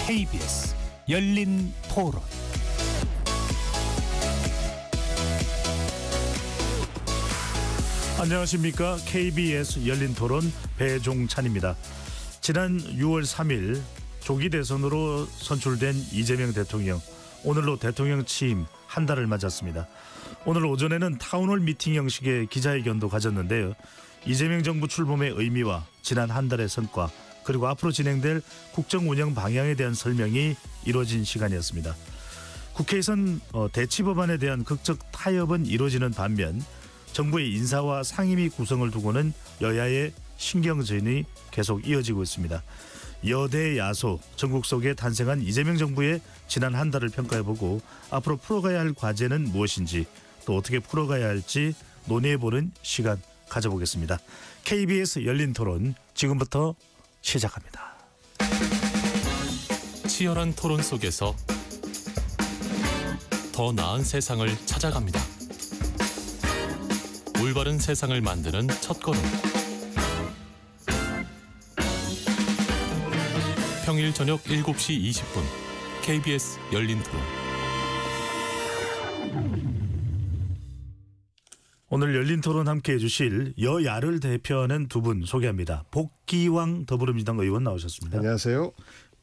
KBS 열린 토론. 안녕하십니까. KBS 열린 토론 배종찬입니다. 지난 6월 3일 조기 대선으로 선출된 이재명 대통령, 오늘로 대통령 취임 한 달을 맞았습니다. 오늘 오전에는 타운홀 미팅 형식의 기자회견도 가졌는데요. 이재명 정부 출범의 의미와 지난 한 달의 성과, 그리고 앞으로 진행될 국정 운영 방향에 대한 설명이 이루어진 시간이었습니다. 국회에선 대치 법안에 대한 극적 타협은 이루어지는 반면 정부의 인사와 상임위 구성을 두고는 여야의 신경전이 계속 이어지고 있습니다. 여대 야소 전국 속에 탄생한 이재명 정부의 지난 한 달을 평가해보고 앞으로 풀어가야 할 과제는 무엇인지, 또 어떻게 풀어가야 할지 논의해보는 시간 가져보겠습니다. KBS 열린 토론 지금부터 시작합니다. 치열한 토론 속에서 더 나은 세상을 찾아갑니다. 올바른 세상을 만드는 첫걸음. 평일 저녁 7시 20분 KBS 열린 토론. 오늘 열린 토론 함께해 주실 여야를 대표하는 두 분 소개합니다. 복기왕 더불어민주당 의원 나오셨습니다. 안녕하세요.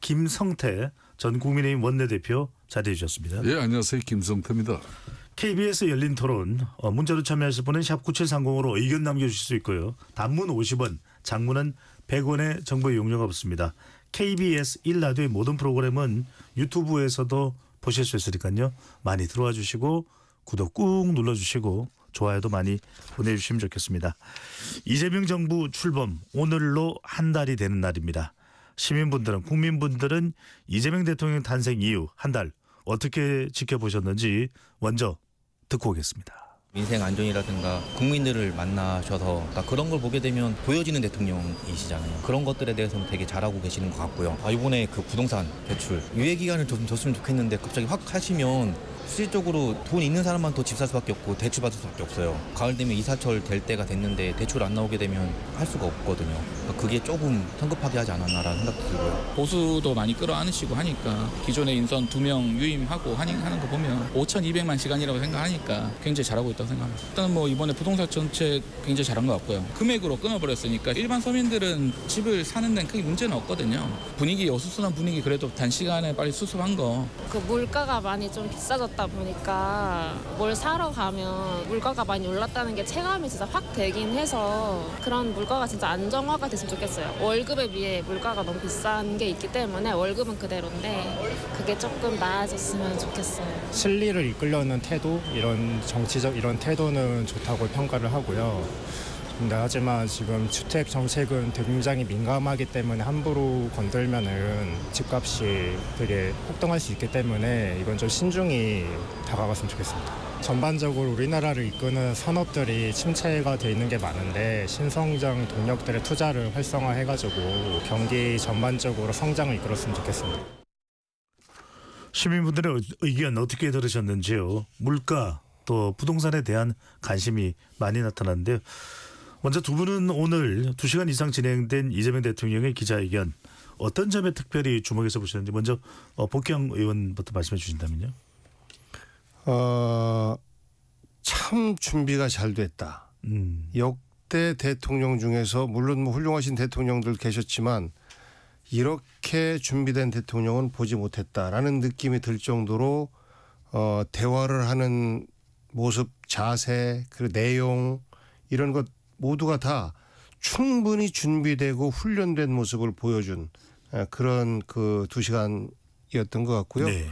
김성태 전 국민의힘 원내대표 자리해 주셨습니다. 예, 안녕하세요. 김성태입니다. KBS 열린 토론 문자로 참여하실 분은 샵 9730으로 의견 남겨주실 수 있고요. 단문 50원, 장문은 100원의 정보 이용료가 없습니다. KBS 1라디오의 모든 프로그램은 유튜브에서도 보실 수 있으니까요. 많이 들어와 주시고 구독 꾹 눌러주시고 좋아요도 많이 보내주시면 좋겠습니다. 이재명 정부 출범 오늘로 한 달이 되는 날입니다. 시민분들은, 국민분들은 이재명 대통령 탄생 이후 한 달 어떻게 지켜보셨는지 먼저 듣고 오겠습니다. 민생 안전이라든가 국민들을 만나셔서 그런 걸 보게 되면 보여지는 대통령이시잖아요. 그런 것들에 대해서는 되게 잘하고 계시는 것 같고요. 이번에 그 부동산 대출 유예 기간을 좀 줬으면 좋겠는데 갑자기 확 하시면 실질적으로 돈 있는 사람만 더 집 살 수밖에 없고 대출 받을 수밖에 없어요. 가을 되면 이사철 될 때가 됐는데 대출 안 나오게 되면 할 수가 없거든요. 그게 조금 성급하게 하지 않았나라는 생각도 들고요. 보수도 많이 끌어안으시고 하니까 기존에 인선 2명 유임하고 하는 거 보면 5,200만 시간이라고 생각하니까 굉장히 잘하고 있다고 생각합니다. 일단 뭐 이번에 부동산 정책 굉장히 잘한 것 같고요. 금액으로 끊어버렸으니까 일반 서민들은 집을 사는 데는 크게 문제는 없거든요. 분위기, 어수선한 분위기 그래도 단시간에 빨리 수습한 거. 그 물가가 많이 좀 비싸졌다 보니까 뭘 사러 가면 물가가 많이 올랐다는 게 체감이 진짜 확 되긴 해서 그런 물가가 진짜 안정화가 됐으면 좋겠어요. 월급에 비해 물가가 너무 비싼 게 있기 때문에 월급은 그대로인데 그게 조금 나아졌으면 좋겠어요. 실리를 이끌려는 태도, 이런 정치적 이런 태도는 좋다고 평가를 하고요. 근데 하지만 지금 주택 정책은 굉장히 민감하기 때문에 함부로 건들면은 집값이 되게 폭등할 수 있기 때문에 이건 좀 신중히 다가갔으면 좋겠습니다. 전반적으로 우리나라를 이끄는 산업들이 침체가 돼 있는 게 많은데 신성장 동력들의 투자를 활성화해가지고 경기 전반적으로 성장을 이끌었으면 좋겠습니다. 시민분들의 의견 어떻게 들으셨는지요? 물가 또 부동산에 대한 관심이 많이 나타났는데요. 먼저 두 분은 오늘 2시간 이상 진행된 이재명 대통령의 기자회견 어떤 점에 특별히 주목해서 보셨는지 먼저 복경 의원부터 말씀해 주신다면요. 참 준비가 잘 됐다. 역대 대통령 중에서 물론 뭐 훌륭하신 대통령들 계셨지만 이렇게 준비된 대통령은 보지 못했다라는 느낌이 들 정도로 대화를 하는 모습, 자세, 그리고 내용 이런 것 모두가 다 충분히 준비되고 훈련된 모습을 보여준 그런 그 2시간이었던 것 같고요. 네.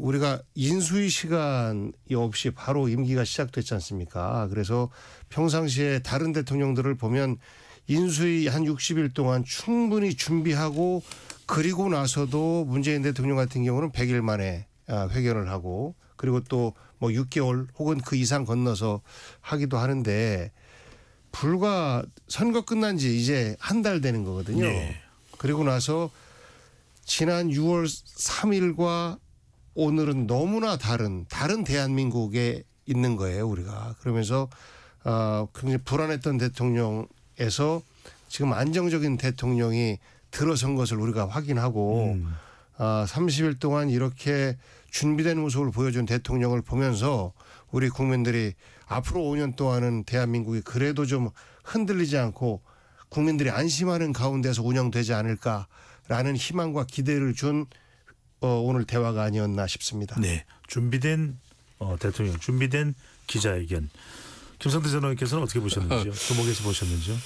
우리가 인수위 시간이 없이 바로 임기가 시작됐지 않습니까? 그래서 평상시에 다른 대통령들을 보면 인수위 한 60일 동안 충분히 준비하고 그리고 나서도 문재인 대통령 같은 경우는 100일 만에 회견을 하고 그리고 또 뭐 6개월 혹은 그 이상 건너서 하기도 하는데 불과 선거 끝난 지 이제 한 달 되는 거거든요. 네. 그리고 나서 지난 6월 3일과 오늘은 너무나 다른 대한민국에 있는 거예요, 우리가. 그러면서 굉장히 불안했던 대통령에서 지금 안정적인 대통령이 들어선 것을 우리가 확인하고 30일 동안 이렇게 준비된 모습을 보여준 대통령을 보면서 우리 국민들이 앞으로 5년 동안은 대한민국이 그래도 좀 흔들리지 않고 국민들이 안심하는 가운데서 운영되지 않을까라는 희망과 기대를 준 오늘 대화가 아니었나 싶습니다. 네, 준비된 대통령, 준비된 기자회견. 김성태 전 의원께서는 어떻게 보셨는지요? 주목해서 보셨는지요?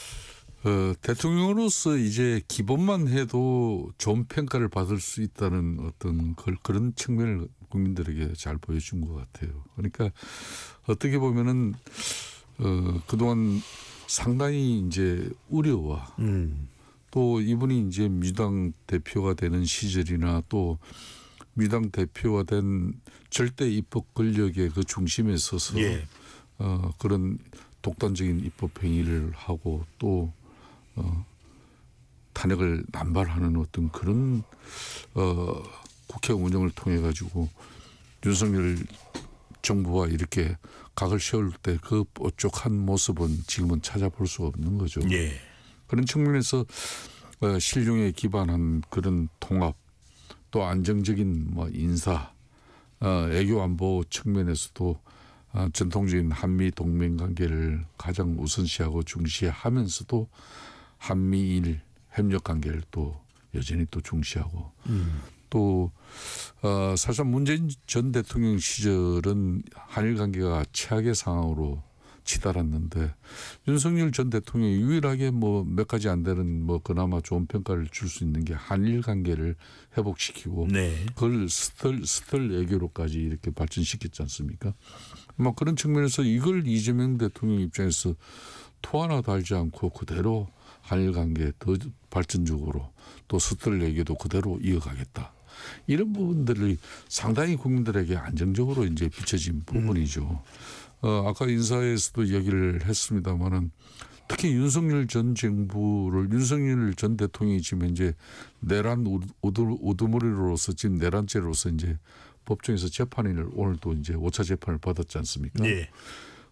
대통령으로서 이제 기본만 해도 좋은 평가를 받을 수 있다는 어떤 그런 측면을 국민들에게 잘 보여준 것 같아요. 그러니까 어떻게 보면은 그동안 상당히 이제 우려와 또 이분이 이제 민주당 대표가 되는 시절이나 또 민주당 대표가 된 절대 입법 권력의 그 중심에 서서 예. 그런 독단적인 입법 행위를 하고 또 탄핵을 남발하는 어떤 그런 국회 운영을 통해 가지고 윤석열 정부와 이렇게 각을 세울 때 그 뾰족한 모습은 지금은 찾아볼 수 없는 거죠. 예. 그런 측면에서 신뢰에 기반한 그런 통합 또 안정적인 뭐 인사 애교 안보 측면에서도 전통적인 한미 동맹 관계를 가장 우선시하고 중시하면서도 한미일 협력 관계를 또 여전히 또 중시하고 또 사실 문재인 전 대통령 시절은 한일 관계가 최악의 상황으로 치달았는데 윤석열 전 대통령이 유일하게 뭐 몇 가지 안 되는 뭐 그나마 좋은 평가를 줄 수 있는 게 한일 관계를 회복시키고 네. 그걸 스털 외교로까지 이렇게 발전시켰지 않습니까? 뭐 그런 측면에서 이걸 이재명 대통령 입장에서 토 하나 달지 않고 그대로 한일 관계 더 발전적으로 또 스털 외교도 그대로 이어가겠다. 이런 부분들이 상당히 국민들에게 안정적으로 이제 비춰진 부분이죠. 아까 인사에서도 이야기를 했습니다마는 특히 윤석열 전 정부를 윤석열 전 대통령이 지금 이제 내란 우두머리로서 지금 내란죄로서 이제 법정에서 재판을 오늘도 이제 5차 재판을 받았지 않습니까? 네.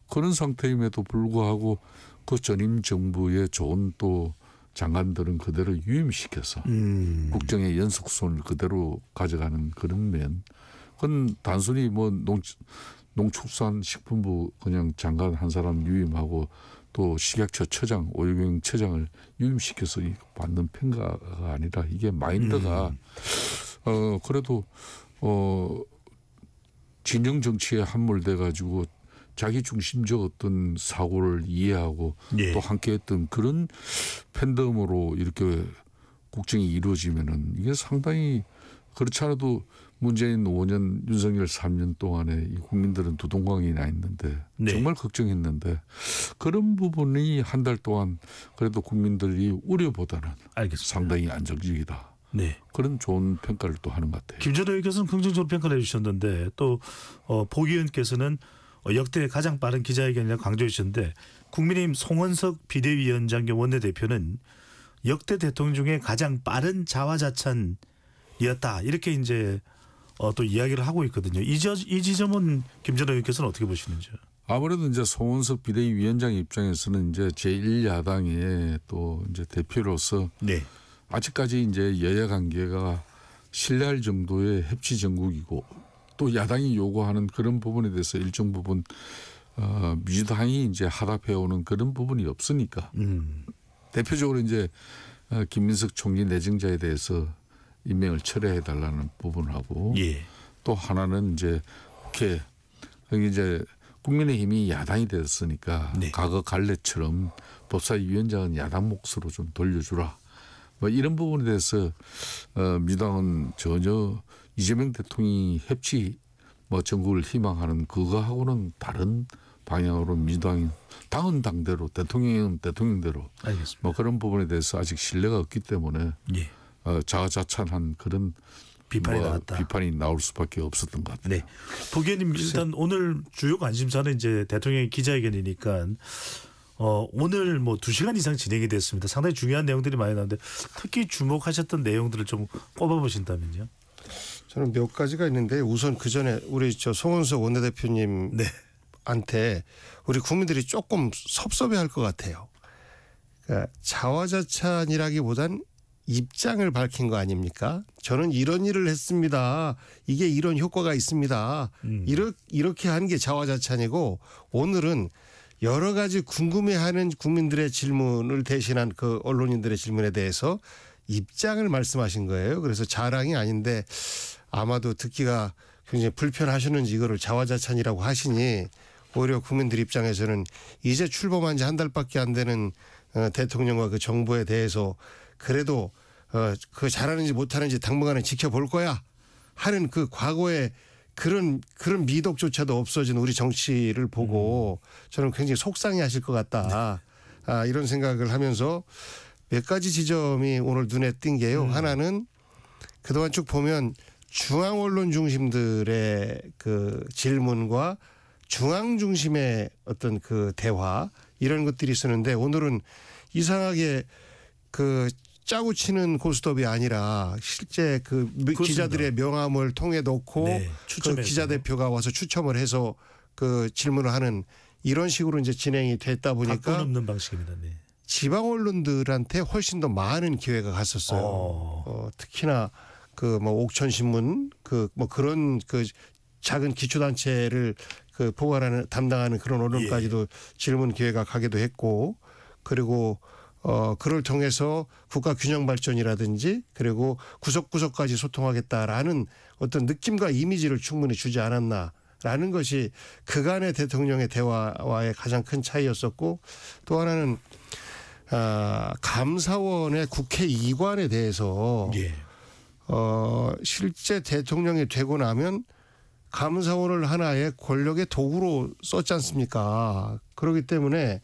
그런 상태임에도 불구하고 그 전임 정부의 좋은 또 장관들은 그대로 유임시켜서 국정의 연속선을 그대로 가져가는 그런 면. 그건 단순히 뭐 농축산식품부 그냥 장관 한 사람 유임하고 또 식약처 처장, 오유경 처장을 유임시켜서 받는 평가가 아니라 이게 마인드가 그래도 진영 정치에 함몰돼 가지고 자기 중심적 어떤 사고를 이해하고 예. 또 함께했던 그런 팬덤으로 이렇게 국정이 이루어지면은 이게 상당히 그렇지 않아도 문재인 5년, 윤석열 3년 동안에 이 국민들은 두동강이 나 있는데 네. 정말 걱정했는데 그런 부분이 한 달 동안 그래도 국민들이 우려보다는 알겠습니다. 상당히 안정적이다. 네. 그런 좋은 평가를 또 하는 것 같아요. 김 전 의원께서는 긍정적으로 평가를 해주셨는데 또 보 의원께서는 역대 가장 빠른 기자회견이라고 강조해 주셨는데 국민의힘 송원석 비대위원장 겸 원내대표는 역대 대통령 중에 가장 빠른 자화자찬이었다. 이렇게 이제 또 이야기를 하고 있거든요. 이 지점은 김 전 의원께서는 어떻게 보시는지요? 아무래도 이제 송원석 비대위원장 입장에서는 이제 제1야당의 또 이제 대표로서 네. 아직까지 이제 여야 관계가 신뢰할 정도의 협치 정국이고 또 야당이 요구하는 그런 부분에 대해서 일정 부분 민주당이 이제 하답해 오는 그런 부분이 없으니까 대표적으로 이제 김민석 총리 내정자에 대해서 임명을 철회해 달라는 부분하고 예. 또 하나는 이제 국회 여기 이제 국민의힘이 야당이 됐으니까 네. 과거 갈래처럼 법사위원장은 야당 몫으로 좀 돌려주라. 뭐 이런 부분에 대해서 민주당은 전혀 이재명 대통령이 협치 뭐 전국을 희망하는 그거하고는 다른 방향으로 민주당이 당은 당대로 대통령은 대통령대로 알겠습니다. 뭐 그런 부분에 대해서 아직 신뢰가 없기 때문에 예. 자화자찬한 그런 비판이 나왔다. 비판이 나올 수밖에 없었던 것 같아요. 네. 보 의원님 일단 오늘 주요 관심사는 이제 대통령의 기자회견이니까 오늘 뭐 2시간 이상 진행이 됐습니다. 상당히 중요한 내용들이 많이 나오는데 특히 주목하셨던 내용들을 좀 꼽아보신다면요. 저는 몇 가지가 있는데 우선 그 전에 우리 송원석 원내대표님한테 네. 우리 국민들이 조금 섭섭해할 것 같아요. 그러니까 자화자찬이라기보단 입장을 밝힌 거 아닙니까? 저는 이런 일을 했습니다. 이게 이런 효과가 있습니다. 이렇게 하는 게 자화자찬이고 오늘은 여러 가지 궁금해하는 국민들의 질문을 대신한 그 언론인들의 질문에 대해서 입장을 말씀하신 거예요. 그래서 자랑이 아닌데 아마도 듣기가 굉장히 불편하셨는지 이거를 자화자찬이라고 하시니 오히려 국민들 입장에서는 이제 출범한 지 한 달밖에 안 되는 대통령과 그 정부에 대해서 그래도 그 잘하는지 못하는지 당분간은 지켜볼 거야 하는 그 과거의 그런 미덕조차도 없어진 우리 정치를 보고 저는 굉장히 속상해하실 것 같다. 이런 생각을 하면서 몇 가지 지점이 오늘 눈에 띈 게요. 하나는 그동안 쭉 보면 중앙 언론 중심들의 그 질문과 중앙 중심의 어떤 그 대화 이런 것들이 있었는데 오늘은 이상하게 그 짜고 치는 고스톱이 아니라 실제 그 기자들의 명함을 통해 놓고 그 기자 대표가 와서 추첨을 해서 그 질문을 하는 이런 식으로 이제 진행이 됐다 보니까 각본 없는 방식입니다. 네. 지방 언론들한테 훨씬 더 많은 기회가 갔었어요. 특히나 그 뭐 옥천신문 그 뭐 그런 그 작은 기초단체를 그 포괄하는 담당하는 그런 언론까지도 질문 기회가 가기도 했고 그리고 그를 통해서 국가 균형 발전이라든지 그리고 구석구석까지 소통하겠다라는 어떤 느낌과 이미지를 충분히 주지 않았나라는 것이 그간의 대통령의 대화와의 가장 큰 차이였었고 또 하나는 감사원의 국회 이관에 대해서 실제 대통령이 되고 나면 감사원을 하나의 권력의 도구로 썼지 않습니까? 그렇기 때문에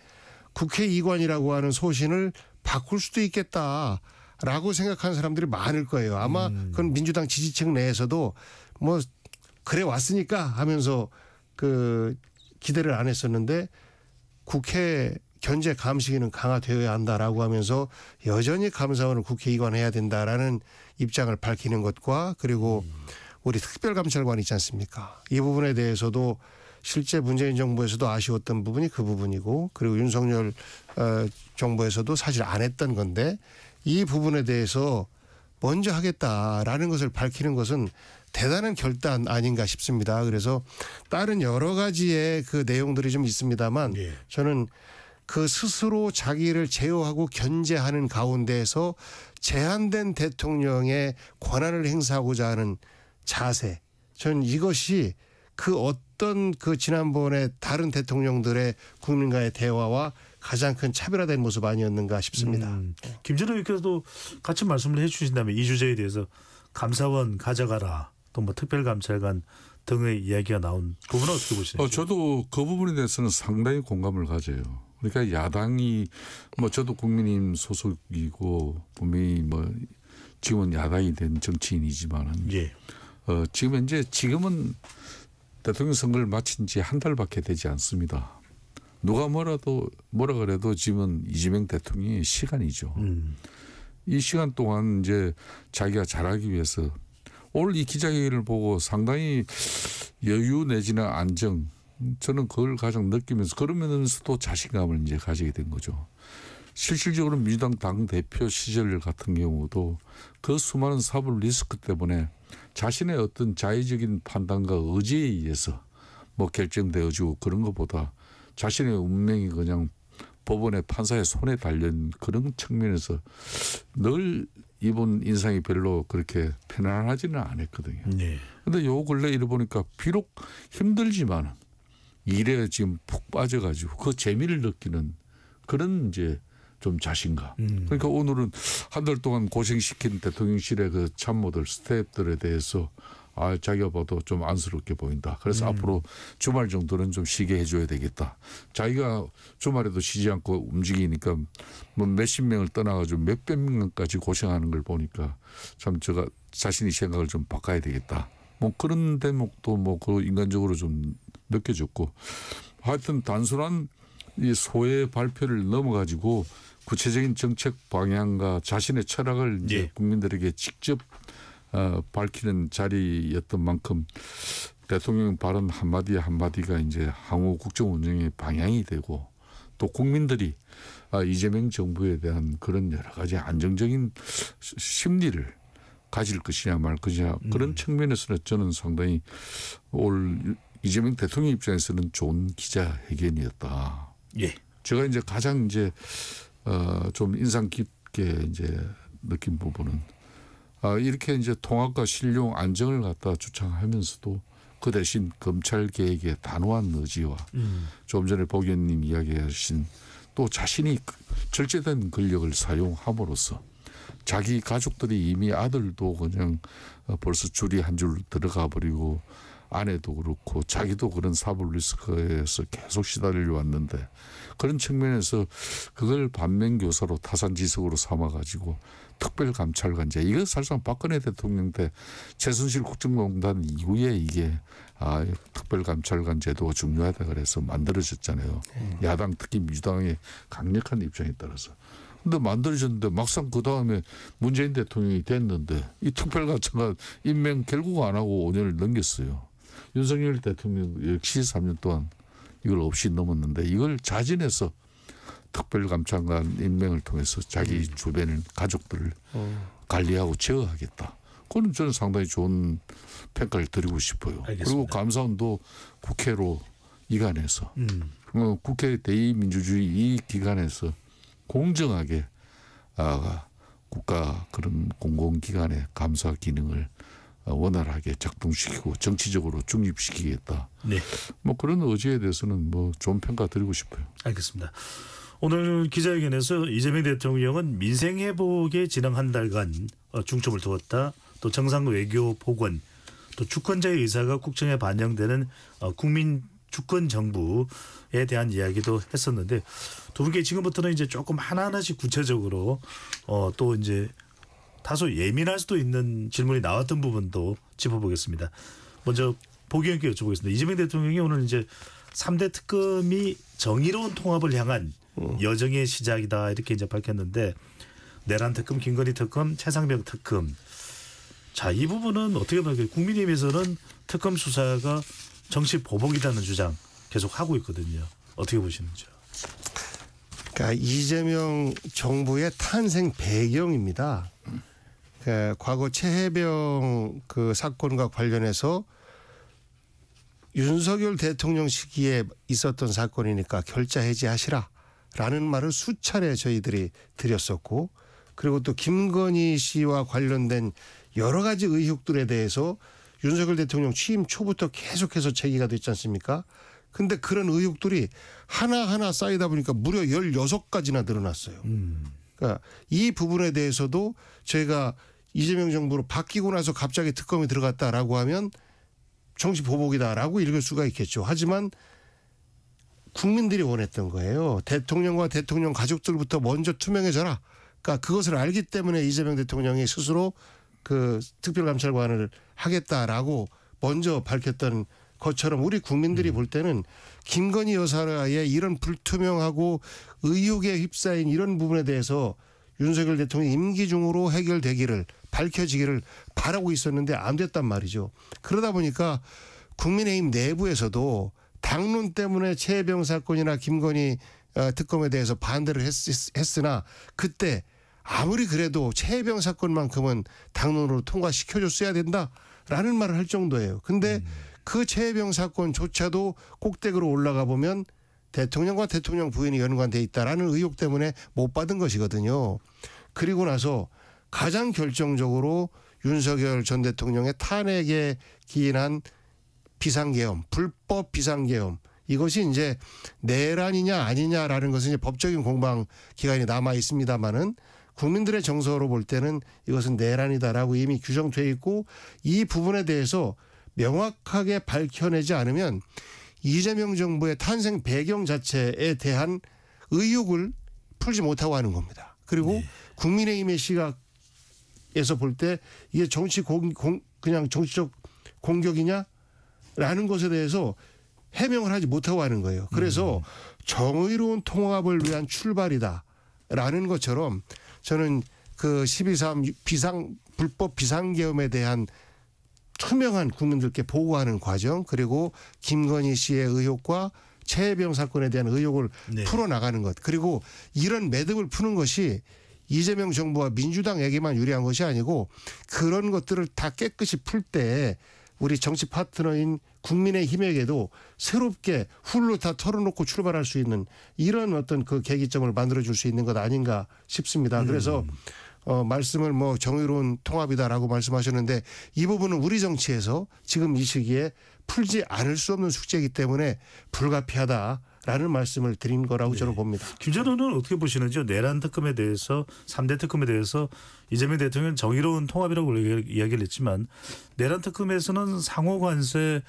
국회 이관이라고 하는 소신을 바꿀 수도 있겠다라고 생각하는 사람들이 많을 거예요. 아마 그건 민주당 지지층 내에서도 뭐 그래 왔으니까 하면서 그 기대를 안 했었는데 국회 견제 감시기는 강화되어야 한다라고 하면서 여전히 감사원을 국회 이관해야 된다라는 입장을 밝히는 것과 그리고 우리 특별감찰관 있지 않습니까? 이 부분에 대해서도 실제 문재인 정부에서도 아쉬웠던 부분이 그 부분이고 그리고 윤석열 정부에서도 사실 안 했던 건데 이 부분에 대해서 먼저 하겠다라는 것을 밝히는 것은 대단한 결단 아닌가 싶습니다. 그래서 다른 여러 가지의 그 내용들이 좀 있습니다만 저는 그 스스로 자기를 제어하고 견제하는 가운데에서 제한된 대통령의 권한을 행사하고자 하는 자세. 저는 이것이 그 어떤 그 지난번에 다른 대통령들의 국민과의 대화와 가장 큰 차별화된 모습 아니었는가 싶습니다. 김준호 의원께서도 같이 말씀을 해 주신다면 이 주제에 대해서 감사원 가져가라 또 뭐 특별감찰관 등의 이야기가 나온 부분은 어떻게 보시나요? 저도 그 부분에 대해서는 상당히 공감을 가져요. 그러니까 야당이 뭐 저도 국민의힘 소속이고 분명히 뭐 지금은 야당이 된 정치인이지만은 지금은 대통령 선거를 마친 지 한 달밖에 되지 않습니다. 누가 뭐라 그래도 지금은 이재명 대통령의 시간이죠. 이 시간 동안 이제 자기가 잘하기 위해서 오늘 이 기자회견을 보고 상당히 여유 내지는 안정 저는 그걸 가장 느끼면서 그러면서도 자신감을 이제 가지게 된 거죠. 실질적으로 민주당 당대표 시절 같은 경우도 그 수많은 사법 리스크 때문에 자신의 어떤 자의적인 판단과 의지에 의해서 뭐 결정되어지고 그런 것보다 자신의 운명이 그냥 법원의 판사의 손에 달린 그런 측면에서 늘 이번 인상이 별로 그렇게 편안하지는 않았거든요. 그런데 요 근래 이래 보니까 비록 힘들지만 일에 지금 푹 빠져가지고 그 재미를 느끼는 그런 이제 좀 자신감. 그러니까 오늘은 한 달 동안 고생시킨 대통령실의 그 참모들 스태프들에 대해서 자기가 봐도 좀 안쓰럽게 보인다. 그래서 앞으로 주말 정도는 좀 쉬게 해줘야 되겠다. 자기가 주말에도 쉬지 않고 움직이니까 뭐 몇십 명을 떠나가지고 몇백 명까지 고생하는 걸 보니까 참 제가 자신이 생각을 좀 바꿔야 되겠다. 뭐 그런 대목도 뭐 그 인간적으로 좀 느껴졌고 하여튼 단순한 이 소의 발표를 넘어가지고 구체적인 정책 방향과 자신의 철학을 이제 국민들에게 직접 밝히는 자리였던 만큼 대통령 발언 한마디 한마디가 이제 향후 국정 운영의 방향이 되고 또 국민들이 이재명 정부에 대한 그런 여러 가지 안정적인 심리를 가질 것이냐 말 것이냐 그런 측면에서는 저는 상당히 올 이재명 대통령 입장에서는 좋은 기자회견이었다. 예. 제가 이제 가장 이제 좀 인상 깊게 이제 느낀 부분은 이렇게 이제 통합과 신용 안정을 갖다 주창하면서도 그 대신 검찰 개혁의 단호한 의지와 좀 전에 복 의원님 이야기하신 또 자신이 절제된 권력을 사용함으로써 자기 가족들이 이미 아들도 그냥 벌써 줄이 한 줄 들어가 버리고 아내도 그렇고 자기도 그런 사법 리스크에서 계속 시달려 왔는데 그런 측면에서 그걸 반면교사로 타산지석으로 삼아가지고 특별감찰관제 이거 사실상 박근혜 대통령 때 최순실 국정농단 이후에 이게 특별감찰관 제도가 중요하다 그래서 만들어졌잖아요. 야당 특히 민주당의 강력한 입장에 따라서. 근데 만들어졌는데 막상 그 다음에 문재인 대통령이 됐는데 이 특별감찰관 임명 결국 안 하고 5년을 넘겼어요. 윤석열 대통령 역시 3년 동안 이걸 없이 넘었는데 이걸 자진해서 특별감찰관 임명을 통해서 자기 주변의 가족들을 관리하고 제어하겠다. 그건 저는 상당히 좋은 평가를 드리고 싶어요. 알겠습니다. 그리고 감사원도 국회로 이관해서 국회 대의민주주의 이 기관에서 공정하게 국가 그런 공공기관의 감사 기능을 원활하게 작동시키고 정치적으로 중립시키겠다. 네. 뭐 그런 의지에 대해서는 뭐 좋은 평가 드리고 싶어요. 알겠습니다. 오늘 기자회견에서 이재명 대통령은 민생 회복에 지난 한 달간 중점을 두었다. 또 정상 외교 복원, 또 주권자의 의사가 국정에 반영되는 국민 주권 정부에 대한 이야기도 했었는데 두 분께 지금부터는 이제 조금 하나하나씩 구체적으로 또 이제 다소 예민할 수도 있는 질문이 나왔던 부분도 짚어보겠습니다. 먼저 복 의원께 여쭤보겠습니다. 이재명 대통령이 오늘 이제 3대 특검이 정의로운 통합을 향한 여정의 시작이다 이렇게 이제 밝혔는데 내란 특검, 김건희 특검, 최상병 특검. 자, 이 부분은 어떻게 볼까요? 국민의힘에서는 특검 수사가 정치 보복이라는 주장 계속 하고 있거든요. 어떻게 보시는지요? 그러니까 이재명 정부의 탄생 배경입니다. 과거 최혜병 그 사건과 관련해서 윤석열 대통령 시기에 있었던 사건이니까 결자 해지하시라라는 말을 수차례 저희들이 드렸었고 그리고 또 김건희 씨와 관련된 여러 가지 의혹들에 대해서 윤석열 대통령 취임 초부터 계속해서 제기가 됐지 않습니까? 근데 그런 의혹들이 하나하나 쌓이다 보니까 무려 16가지나 늘어났어요. 그러니까 이 부분에 대해서도 저희가 이재명 정부로 바뀌고 나서 갑자기 특검이 들어갔다라고 하면 정치 보복이다라고 읽을 수가 있겠죠. 하지만 국민들이 원했던 거예요. 대통령과 대통령 가족들부터 먼저 투명해져라. 그러니까 그것을 알기 때문에 이재명 대통령이 스스로 그 특별감찰관을 하겠다라고 먼저 밝혔던 것처럼 우리 국민들이 볼 때는 김건희 여사의 이런 불투명하고 의혹에 휩싸인 이런 부분에 대해서 윤석열 대통령이 임기 중으로 해결되기를 밝혀지기를 바라고 있었는데 안 됐단 말이죠. 그러다 보니까 국민의힘 내부에서도 당론 때문에 최혜병 사건이나 김건희 특검에 대해서 반대를 했으나 그때 아무리 그래도 최혜병 사건만큼은 당론으로 통과시켜줬어야 된다라는 말을 할 정도예요. 근데 그 최혜병 사건조차도 꼭대기로 올라가 보면 대통령과 대통령 부인이 연관돼 있다라는 의혹 때문에 못 받은 것이거든요. 그리고 나서 가장 결정적으로 윤석열 전 대통령의 탄핵에 기인한 비상계엄, 불법 비상계엄 이것이 이제 내란이냐 아니냐라는 것은 이제 법적인 공방 기간이 남아 있습니다만은 국민들의 정서로 볼 때는 이것은 내란이다라고 이미 규정돼 있고 이 부분에 대해서 명확하게 밝혀내지 않으면 이재명 정부의 탄생 배경 자체에 대한 의혹을 풀지 못하고 하는 겁니다. 그리고 국민의힘의 시각에서 볼 때 이게 그냥 정치적 공격이냐라는 것에 대해서 해명을 하지 못하고 하는 거예요. 그래서 정의로운 통합을 위한 출발이다라는 것처럼 저는 그 12.3 불법 비상계엄에 대한 투명한 국민들께 보고하는 과정 그리고 김건희 씨의 의혹과 최혜병 사건에 대한 의혹을 네. 풀어나가는 것. 그리고 이런 매듭을 푸는 것이 이재명 정부와 민주당에게만 유리한 것이 아니고 그런 것들을 다 깨끗이 풀 때 우리 정치 파트너인 국민의힘에게도 새롭게 훌로 다 털어놓고 출발할 수 있는 이런 어떤 그 계기점을 만들어줄 수 있는 것 아닌가 싶습니다. 그래서 말씀을 뭐 정의로운 통합이다라고 말씀하셨는데 이 부분은 우리 정치에서 지금 이 시기에 풀지 않을 수 없는 숙제이기 때문에 불가피하다라는 말씀을 드린 거라고 저는 봅니다. 김 전 의원은 어떻게 보시는지요? 내란 특검에 대해서 3대 특검에 대해서 이재명 대통령은 정의로운 통합이라고 이야기를 했지만 내란 특검에서는 상호 관세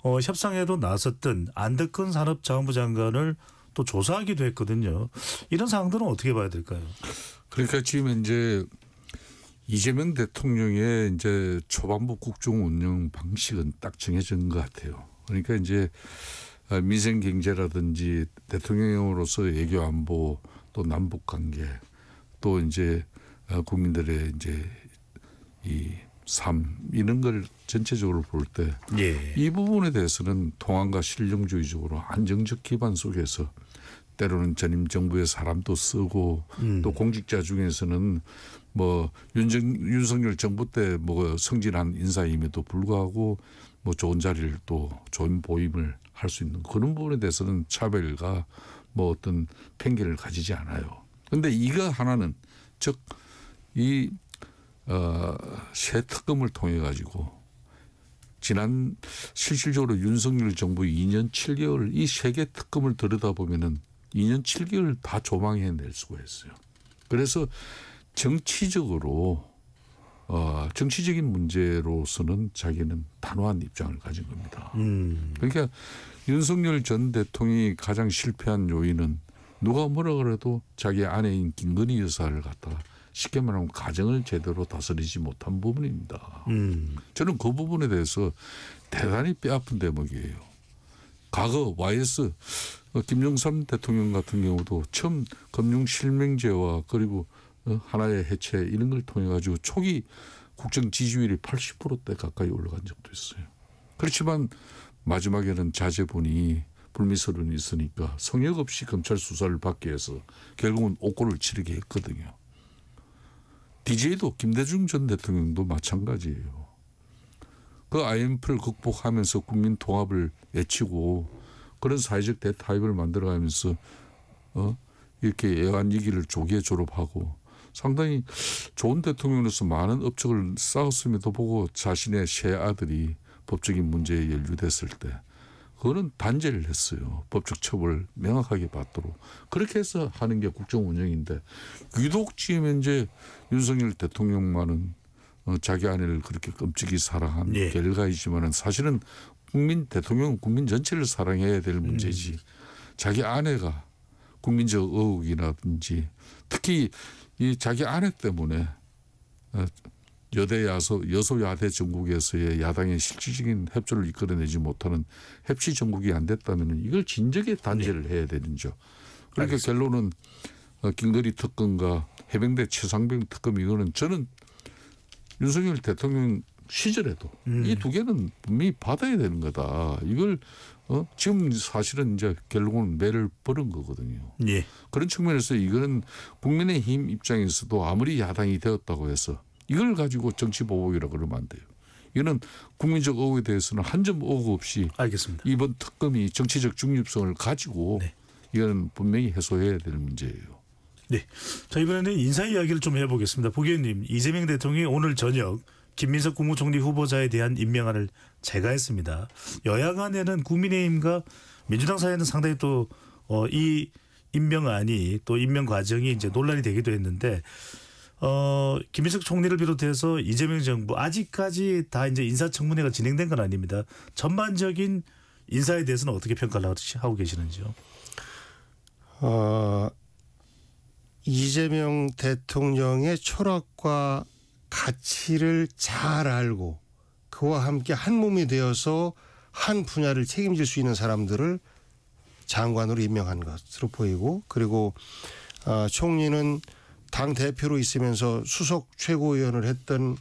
협상에도 나섰던 안덕근 산업자원부 장관을 또 조사하기도 했거든요. 이런 상황들은 어떻게 봐야 될까요? 그러니까 지금 이제 이재명 대통령의 이제 초반부 국정 운영 방식은 딱 정해진 것 같아요. 그러니까 이제 민생 경제라든지 대통령으로서 외교 안보 또 남북 관계 또 이제 국민들의 이제 이 삶 이런 걸 전체적으로 볼 때 이 부분에 대해서는 통합과 실용주의적으로 안정적 기반 속에서 때로는 전임 정부의 사람도 쓰고 또 공직자 중에서는 뭐 윤석열 정부 때 뭐 승진한 인사임에도 불구하고 뭐 좋은 자리를 또 좋은 보임을 할 수 있는 그런 부분에 대해서는 차별과 뭐 어떤 편견을 가지지 않아요. 그런데 이거 하나는 즉 이 새 특검을 통해 가지고 지난 실질적으로 윤석열 정부 2년 7개월 이 세 개 특검을 들여다보면은 2년 7개월 다 조망해낼 수가 있어요. 그래서 정치적으로 정치적인 문제로서는 자기는 단호한 입장을 가진 겁니다. 그러니까 윤석열 전 대통령이 가장 실패한 요인은 누가 뭐라 그래도 자기 아내인 김건희 여사를 갖다가 쉽게 말하면 가정을 제대로 다스리지 못한 부분입니다. 저는 그 부분에 대해서 대단히 뼈아픈 대목이에요. 과거 YS 김영삼 대통령 같은 경우도 처음 금융실명제와 그리고 하나의 해체 이런 걸 통해 가지고 초기 국정 지지율이 80%대 가까이 올라간 적도 있어요. 그렇지만 마지막에는 자제분이 불미스러움이 있으니까 성역 없이 검찰 수사를 받기 위해서 결국은 옥고를 치르게 했거든요. DJ도 김대중 전 대통령도 마찬가지예요. 그 IMF를 극복하면서 국민 통합을 외치고 그런 사회적 대타협을 만들어가면서 이렇게 애완이기를 조기에 졸업하고 상당히 좋은 대통령으로서 많은 업적을 쌓았음에도 보고 자신의 세 아들이 법적인 문제에 연루됐을 때 그거는 단죄를 했어요. 법적 처벌을 명확하게 받도록. 그렇게 해서 하는 게 국정 운영인데 유독 지금 현재 윤석열 대통령만은 자기 아내를 그렇게 끔찍이 사랑한 결과이지만은 사실은 대통령은 국민 전체를 사랑해야 될 문제지. 자기 아내가 국민적 의혹이라든지 특히 이 자기 아내 때문에 여소야대 전국에서의 야당의 실질적인 협조를 이끌어내지 못하는 협치 전국이 안 됐다면 이걸 진작에 단죄를 해야 되는죠. 그러니까 알겠습니다. 결론은 김건희 특검과 해병대 최상병 특검 이거는 저는 윤석열 대통령 시절에도 이 두 개는 분명히 받아야 되는 거다. 이걸 지금 사실은 이제 결국은 매를 버는 거거든요. 예. 그런 측면에서 이거는 국민의힘 입장에서도 아무리 야당이 되었다고 해서 이걸 가지고 정치보복이라고 그러면 안 돼요. 이거는 국민적 의혹에 대해서는 한 점 의혹 없이 알겠습니다. 이번 특검이 정치적 중립성을 가지고 이거는 분명히 해소해야 될 문제예요. 네. 자, 이번에는 인사 이야기를 좀 해보겠습니다. 부기현님, 이재명 대통령이 오늘 저녁 김민석 국무총리 후보자에 대한 임명안을 제거했습니다. 여야 간에는 국민의힘과 민주당 사이에는 상당히 또 이 임명안이 또 임명 과정이 이제 논란이 되기도 했는데 김민석 총리를 비롯해서 이재명 정부 아직까지 다 이제 인사청문회가 진행된 건 아닙니다. 전반적인 인사에 대해서는 어떻게 평가를 하고 계시는지요? 이재명 대통령의 철학과 가치를 잘 알고 그와 함께 한 몸이 되어서 한 분야를 책임질 수 있는 사람들을 장관으로 임명한 것으로 보이고 그리고 총리는 당 대표로 있으면서 수석 최고위원을 했던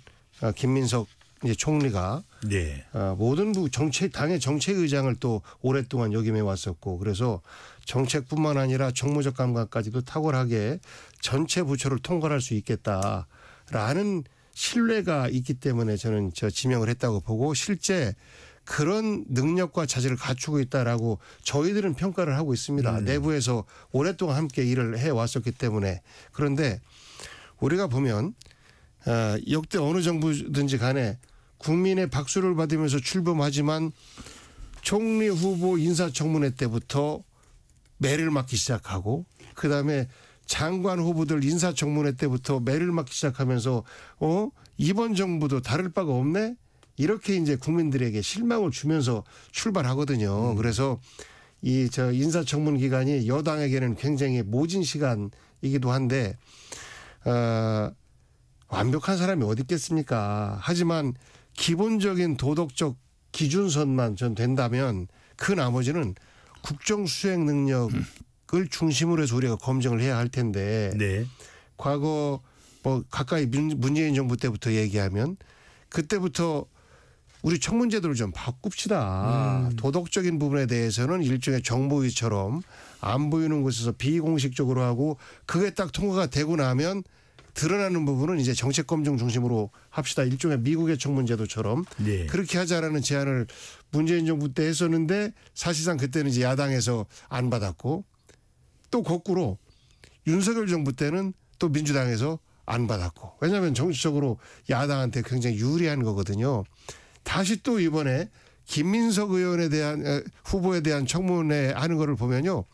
김민석 이제 총리가 네. 모든 당의 정책의장을 또 오랫동안 역임해 왔었고 그래서 정책뿐만 아니라 정무적 감각까지도 탁월하게 전체 부처를 통괄할 수 있겠다라는 신뢰가 있기 때문에 저는 지명을 했다고 보고 실제 그런 능력과 자질을 갖추고 있다라고 저희들은 평가를 하고 있습니다. 내부에서 오랫동안 함께 일을 해왔었기 때문에. 그런데 우리가 보면 역대 어느 정부든지 간에 국민의 박수를 받으면서 출범하지만 총리 후보 인사청문회 때부터 매를 맞기 시작하고 그다음에 장관 후보들 인사청문회 때부터 매를 맞기 시작하면서 이번 정부도 다를 바가 없네? 이렇게 이제 국민들에게 실망을 주면서 출발하거든요. 그래서 이 인사청문 기간이 여당에게는 굉장히 모진 시간이기도 한데 완벽한 사람이 어디 있겠습니까? 하지만 기본적인 도덕적 기준선만 전 된다면 그 나머지는 국정 수행 능력을 중심으로 해서 우리가 검증을 해야 할 텐데 네. 과거 뭐 가까이 문재인 정부 때부터 얘기하면 그때부터 우리 청문제도를 좀 바꿉시다. 도덕적인 부분에 대해서는 일종의 정보위처럼 안 보이는 곳에서 비공식적으로 하고 그게 딱 통과가 되고 나면 드러나는 부분은 이제 정책검증 중심으로 합시다. 일종의 미국의 청문제도처럼 네. 그렇게 하자라는 제안을 문재인 정부 때 했었는데 사실상 그때는 이제 야당에서 안 받았고 또 거꾸로 윤석열 정부 때는 또 민주당에서 안 받았고 왜냐하면 정치적으로 야당한테 굉장히 유리한 거거든요. 다시 또 이번에 김민석 의원에 대한 후보에 대한 청문회 하는 거를 보면요.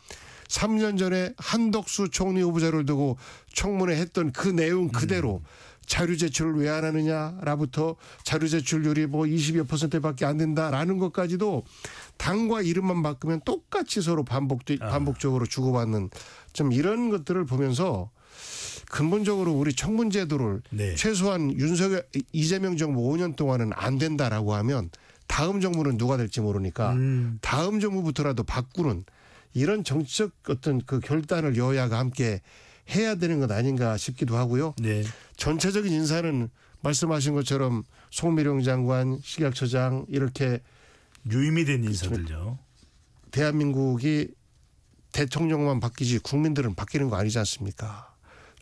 3년 전에 한덕수 총리 후보자를 두고 청문회 했던 그 내용 그대로 자료 제출을 왜 안 하느냐라부터 자료 제출률이 뭐 20여 %밖에 안 된다라는 것까지도 당과 이름만 바꾸면 똑같이 서로 반복적으로 주고받는 좀 이런 것들을 보면서 근본적으로 우리 청문제도를 네. 최소한 이재명 정부 5년 동안은 안 된다라고 하면 다음 정부는 누가 될지 모르니까 다음 정부부터라도 바꾸는 이런 정치적 어떤 그 결단을 여야가 함께 해야 되는 것 아닌가 싶기도 하고요. 네. 전체적인 인사는 말씀하신 것처럼 송미령 장관, 식약처장 이렇게 유임이 된 인사들요. 대한민국이 대통령만 바뀌지 국민들은 바뀌는 거 아니지 않습니까?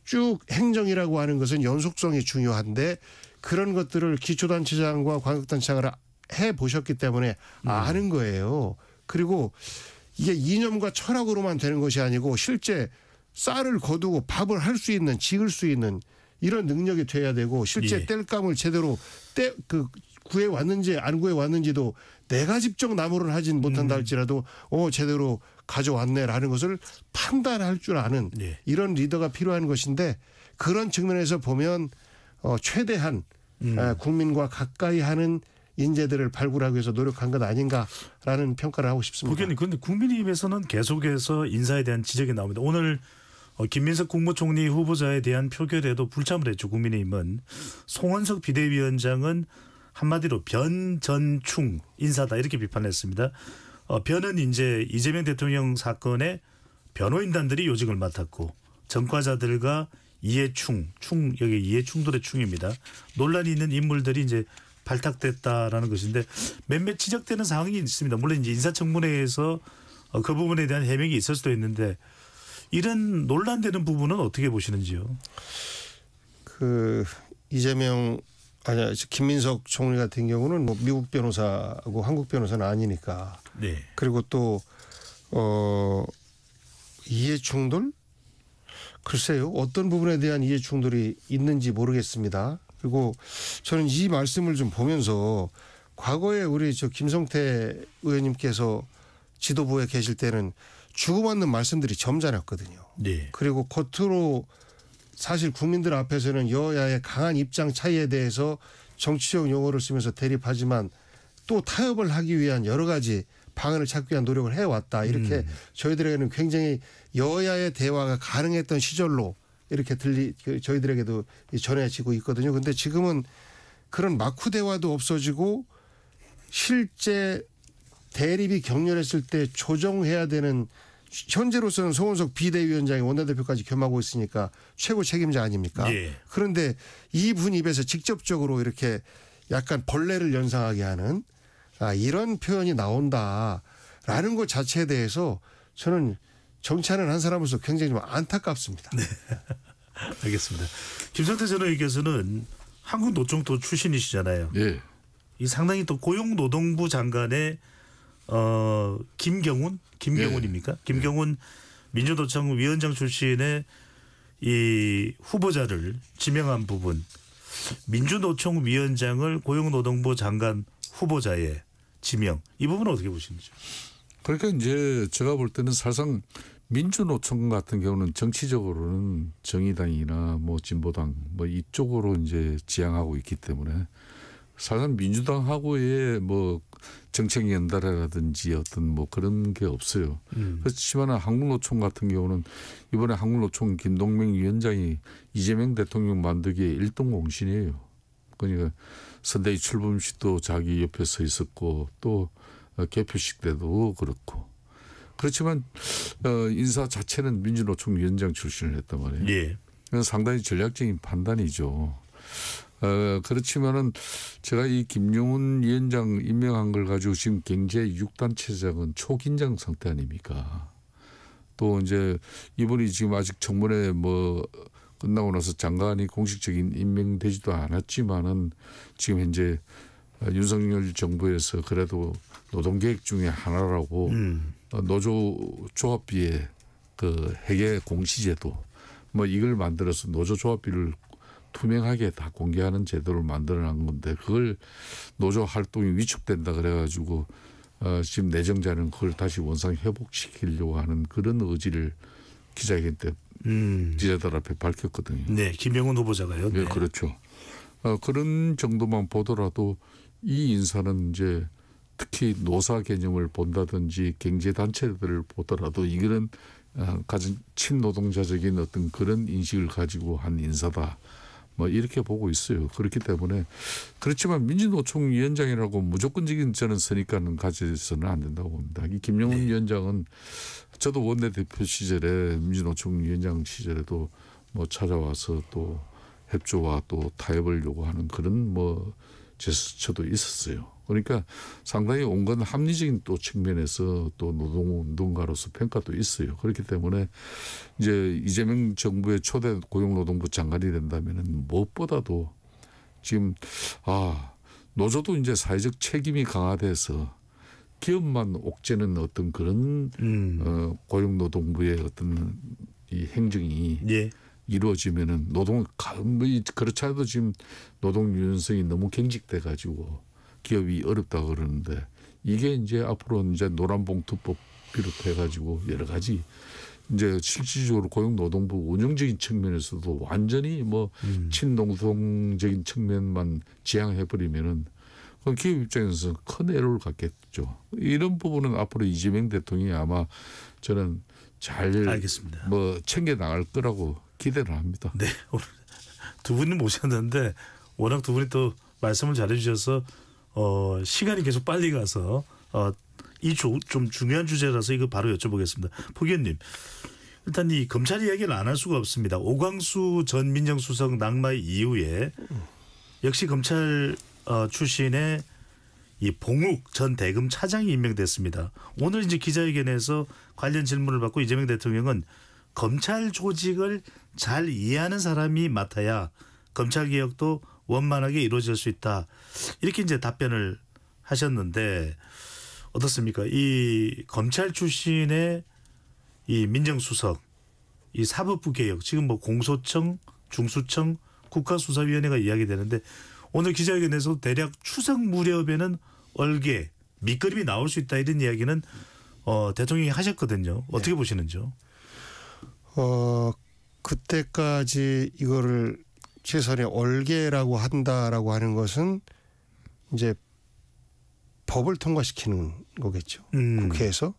쭉 행정이라고 하는 것은 연속성이 중요한데 그런 것들을 기초단체장과 광역단체장을 해보셨기 때문에 아는 거예요. 그리고 이게 이념과 철학으로만 되는 것이 아니고 실제 쌀을 거두고 밥을 할 수 있는 지을 수 있는 이런 능력이 돼야 되고 실제 예. 뗄감을 제대로 구해왔는지 안 구해왔는지도 내가 직접 나무를 하진 못한다 할지라도 제대로 가져왔네라는 것을 판단할 줄 아는 예. 이런 리더가 필요한 것인데 그런 측면에서 보면 최대한 국민과 가까이 하는 인재들을 발굴하기 위해서 노력한 것 아닌가라는 평가를 하고 싶습니다. 국회의원님, 그런데 국민의힘에서는 계속해서 인사에 대한 지적이 나옵니다. 오늘 김민석 국무총리 후보자에 대한 표결에도 불참을 했죠. 국민의힘은. 송원석 비대위원장은 한마디로 변전충 인사다 이렇게 비판했습니다. 변은 이제 이재명 대통령 사건의 변호인단들이 요직을 맡았고 전과자들과 이해충, 여기 이해충돌의 충입니다. 논란이 있는 인물들이 이제 발탁됐다라는 것인데 몇몇 지적되는 상황이 있습니다. 물론 이제 인사청문회에서 그 부분에 대한 해명이 있을 수도 있는데 이런 논란되는 부분은 어떻게 보시는지요? 김민석 총리 같은 경우는 뭐 미국 변호사하고 한국 변호사는 아니니까. 네. 그리고 또 이해 충돌? 글쎄요. 어떤 부분에 대한 이해 충돌이 있는지 모르겠습니다. 그리고 저는 이 말씀을 좀 보면서 과거에 우리 김성태 의원님께서 지도부에 계실 때는 주고받는 말씀들이 점잖았거든요. 네. 그리고 겉으로 사실 국민들 앞에서는 여야의 강한 입장 차이에 대해서 정치적 용어를 쓰면서 대립하지만 또 타협을 하기 위한 여러 가지 방안을 찾기 위한 노력을 해왔다. 이렇게 저희들에게는 굉장히 여야의 대화가 가능했던 시절로 이렇게 저희들에게도 전해지고 있거든요. 그런데 지금은 그런 막후 대화도 없어지고 실제 대립이 격렬했을 때 조정해야 되는 현재로서는 송원석 비대위원장이 원내대표까지 겸하고 있으니까 최고 책임자 아닙니까? 예. 그런데 이분 입에서 직접적으로 이렇게 약간 벌레를 연상하게 하는 이런 표현이 나온다라는 것 자체에 대해서 저는 정치하는 한 사람으로서 굉장히 좀 안타깝습니다. 네. 알겠습니다. 김성태 전 의원께서는 한국노총도 출신이시잖아요. 예. 이 상당히 또 고용노동부 장관의 김경훈입니까? 김경훈 민주노총 위원장 출신의 이 후보자를 지명한 부분, 민주노총 위원장을 고용노동부 장관 후보자에 지명, 이 부분은 어떻게 보시는지요? 그러니까 이제 제가 볼 때는 사실상 민주노총 같은 경우는 정치적으로는 정의당이나 뭐 진보당 뭐 이쪽으로 이제 지향하고 있기 때문에 사실상 민주당하고의 뭐 정책 연달아라든지 어떤 뭐 그런 게 없어요. 그렇지만 한국노총 같은 경우는 이번에 한국노총 김동명 위원장이 이재명 대통령 만들기에 일동 공신이에요. 그러니까 선대위 출범식도 자기 옆에 서 있었고 또 개표식 때도 그렇고. 그렇지만 인사 자체는 민주노총 위원장 출신을 했단 말이에요. 예. 상당히 전략적인 판단이죠. 그렇지만은 제가 이 김용훈 위원장 임명한 걸 가지고 지금 경제 6단체장은 초긴장 상태 아닙니까? 또 이제 이분이 지금 아직 청문회 뭐 끝나고 나서 장관이 공식적인 임명되지도 않았지만은 지금 현재 윤석열 정부에서 그래도 노동계획 중에 하나라고 노조 조합비의 그 회계 공시제도 뭐 이걸 만들어서 노조 조합비를 투명하게 다 공개하는 제도를 만들어낸 건데 그걸 노조 활동이 위축된다 그래가지고 지금 내정자는 그걸 다시 원상 회복시키려고 하는 그런 의지를 기자회견 때 기자들 앞에 밝혔거든요. 네, 김영훈 후보자가요. 네, 네. 그렇죠. 그런 정도만 보더라도 이 인사는 이제 특히 노사 개념을 본다든지 경제단체들을 보더라도 이거는 가장 친노동자적인 어떤 그런 인식을 가지고 한 인사다. 뭐 이렇게 보고 있어요. 그렇기 때문에 그렇지만 민주노총 위원장이라고 무조건적인 저는 선입관은 가져서는 안 된다고 봅니다. 이 김용훈 위원장은 저도 원내대표 시절에 민주노총 위원장 시절에도 뭐 찾아와서 또 협조와 또 타협을 요구하는 그런 뭐 제스처도 있었어요. 그러니까 상당히 온건 합리적인 또 측면에서 또 노동운동가로서 평가도 있어요. 그렇기 때문에 이제 이재명 정부의 초대 고용노동부 장관이 된다면은 무엇보다도 지금 노조도 이제 사회적 책임이 강화돼서 기업만 옥죄는 어떤 그런 고용노동부의 어떤 이 행정이 예. 이루어지면은 그렇지 않아도 지금 노동 유연성이 너무 경직돼 가지고 기업이 어렵다 그러는데 이게 이제 앞으로 이제 노란봉투법 비롯해 가지고 여러 가지 이제 실질적으로 고용노동부 운영적인 측면에서도 완전히 뭐 친노동적인 측면만 지향해 버리면은 기업 입장에서 큰 애로를 갖겠죠. 이런 부분은 앞으로 이재명 대통령이 아마 저는 잘 알겠습니다. 뭐 챙겨 나갈 거라고 기대를 합니다. 네, 오늘 두 분이 모셨는데 워낙 두 분이 또 말씀을 잘해주셔서 시간이 계속 빨리 가서 이 좀 중요한 주제라서 이거 바로 여쭤보겠습니다. 포 의원님, 일단 이 검찰 이야기를 안 할 수가 없습니다. 오광수 전 민정수석 낙마 이후에 역시 검찰 출신의 이 봉욱 전 대검 차장이 임명됐습니다. 오늘 이제 기자회견에서 관련 질문을 받고 이재명 대통령은 검찰 조직을 잘 이해하는 사람이 맡아야 검찰 개혁도 원만하게 이루어질 수 있다. 이렇게 이제 답변을 하셨는데 어떻습니까? 이 검찰 출신의 이 민정수석, 이 사법부 개혁, 지금 뭐 공소청, 중수청, 국가수사위원회가 이야기되는데 오늘 기자회견에서 대략 추석 무렵에는 얼개, 밑그림이 나올 수 있다 이런 이야기는 대통령이 하셨거든요. 어떻게 네. 보시는지요? 그때까지 이거를 최선의 얼개라고 한다라고 하는 것은 이제 법을 통과시키는 거겠죠. 국회에서.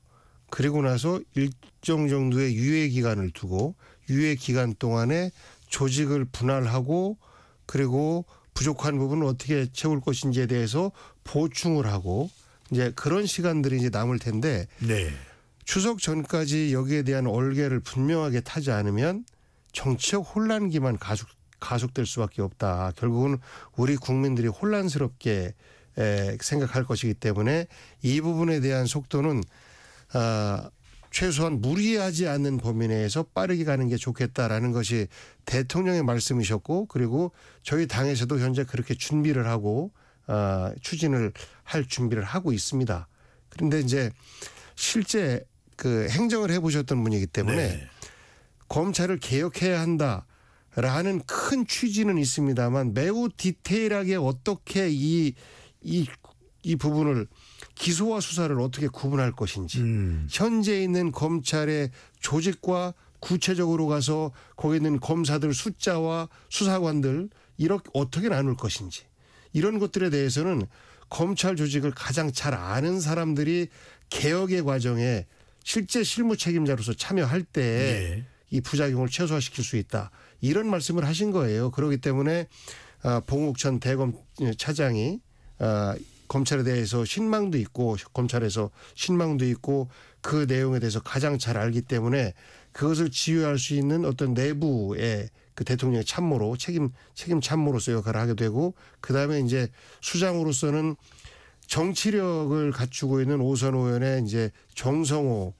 그리고 나서 일정 정도의 유예 기간을 두고 유예 기간 동안에 조직을 분할하고 그리고 부족한 부분을 어떻게 채울 것인지에 대해서 보충을 하고 이제 그런 시간들이 이제 남을 텐데 네. 추석 전까지 여기에 대한 얼개를 분명하게 타지 않으면 정치적 혼란기만 가속될 수밖에 없다. 결국은 우리 국민들이 혼란스럽게 생각할 것이기 때문에 이 부분에 대한 속도는 최소한 무리하지 않는 범위 내에서 빠르게 가는 게 좋겠다라는 것이 대통령의 말씀이셨고, 그리고 저희 당에서도 현재 그렇게 준비를 하고 추진을 할 준비를 하고 있습니다. 그런데 이제 실제 그 행정을 해보셨던 분이기 때문에 네. 검찰을 개혁해야 한다라는 큰 취지는 있습니다만 매우 디테일하게 어떻게 이 부분을 기소와 수사를 어떻게 구분할 것인지 현재 있는 검찰의 조직과 구체적으로 가서 거기 있는 검사들 숫자와 수사관들 이렇게 어떻게 나눌 것인지 이런 것들에 대해서는 검찰 조직을 가장 잘 아는 사람들이 개혁의 과정에 실제 실무 책임자로서 참여할 때 이 부작용을 최소화시킬 수 있다. 이런 말씀을 하신 거예요. 그렇기 때문에 봉욱 전 대검 차장이 검찰에 대해서 신망도 있고 검찰에서 신망도 있고 그 내용에 대해서 가장 잘 알기 때문에 그것을 지휘할 수 있는 어떤 내부의 그 대통령의 참모로 책임 참모로서 역할을 하게 되고, 그다음에 이제 수장으로서는 정치력을 갖추고 있는 오선 의원의 이제 정성호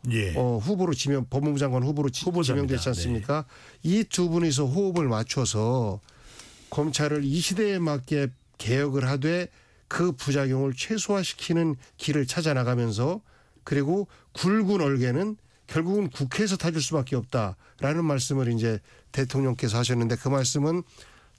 후보로 법무부 장관 후보로 지명됐지 않습니까? 네. 이 두 분이서 호흡을 맞춰서 검찰을 이 시대에 맞게 개혁을 하되 그 부작용을 최소화시키는 길을 찾아 나가면서, 그리고 굵은 얼개는 결국은 국회에서 타줄 수밖에 없다라는 말씀을 이제 대통령께서 하셨는데, 그 말씀은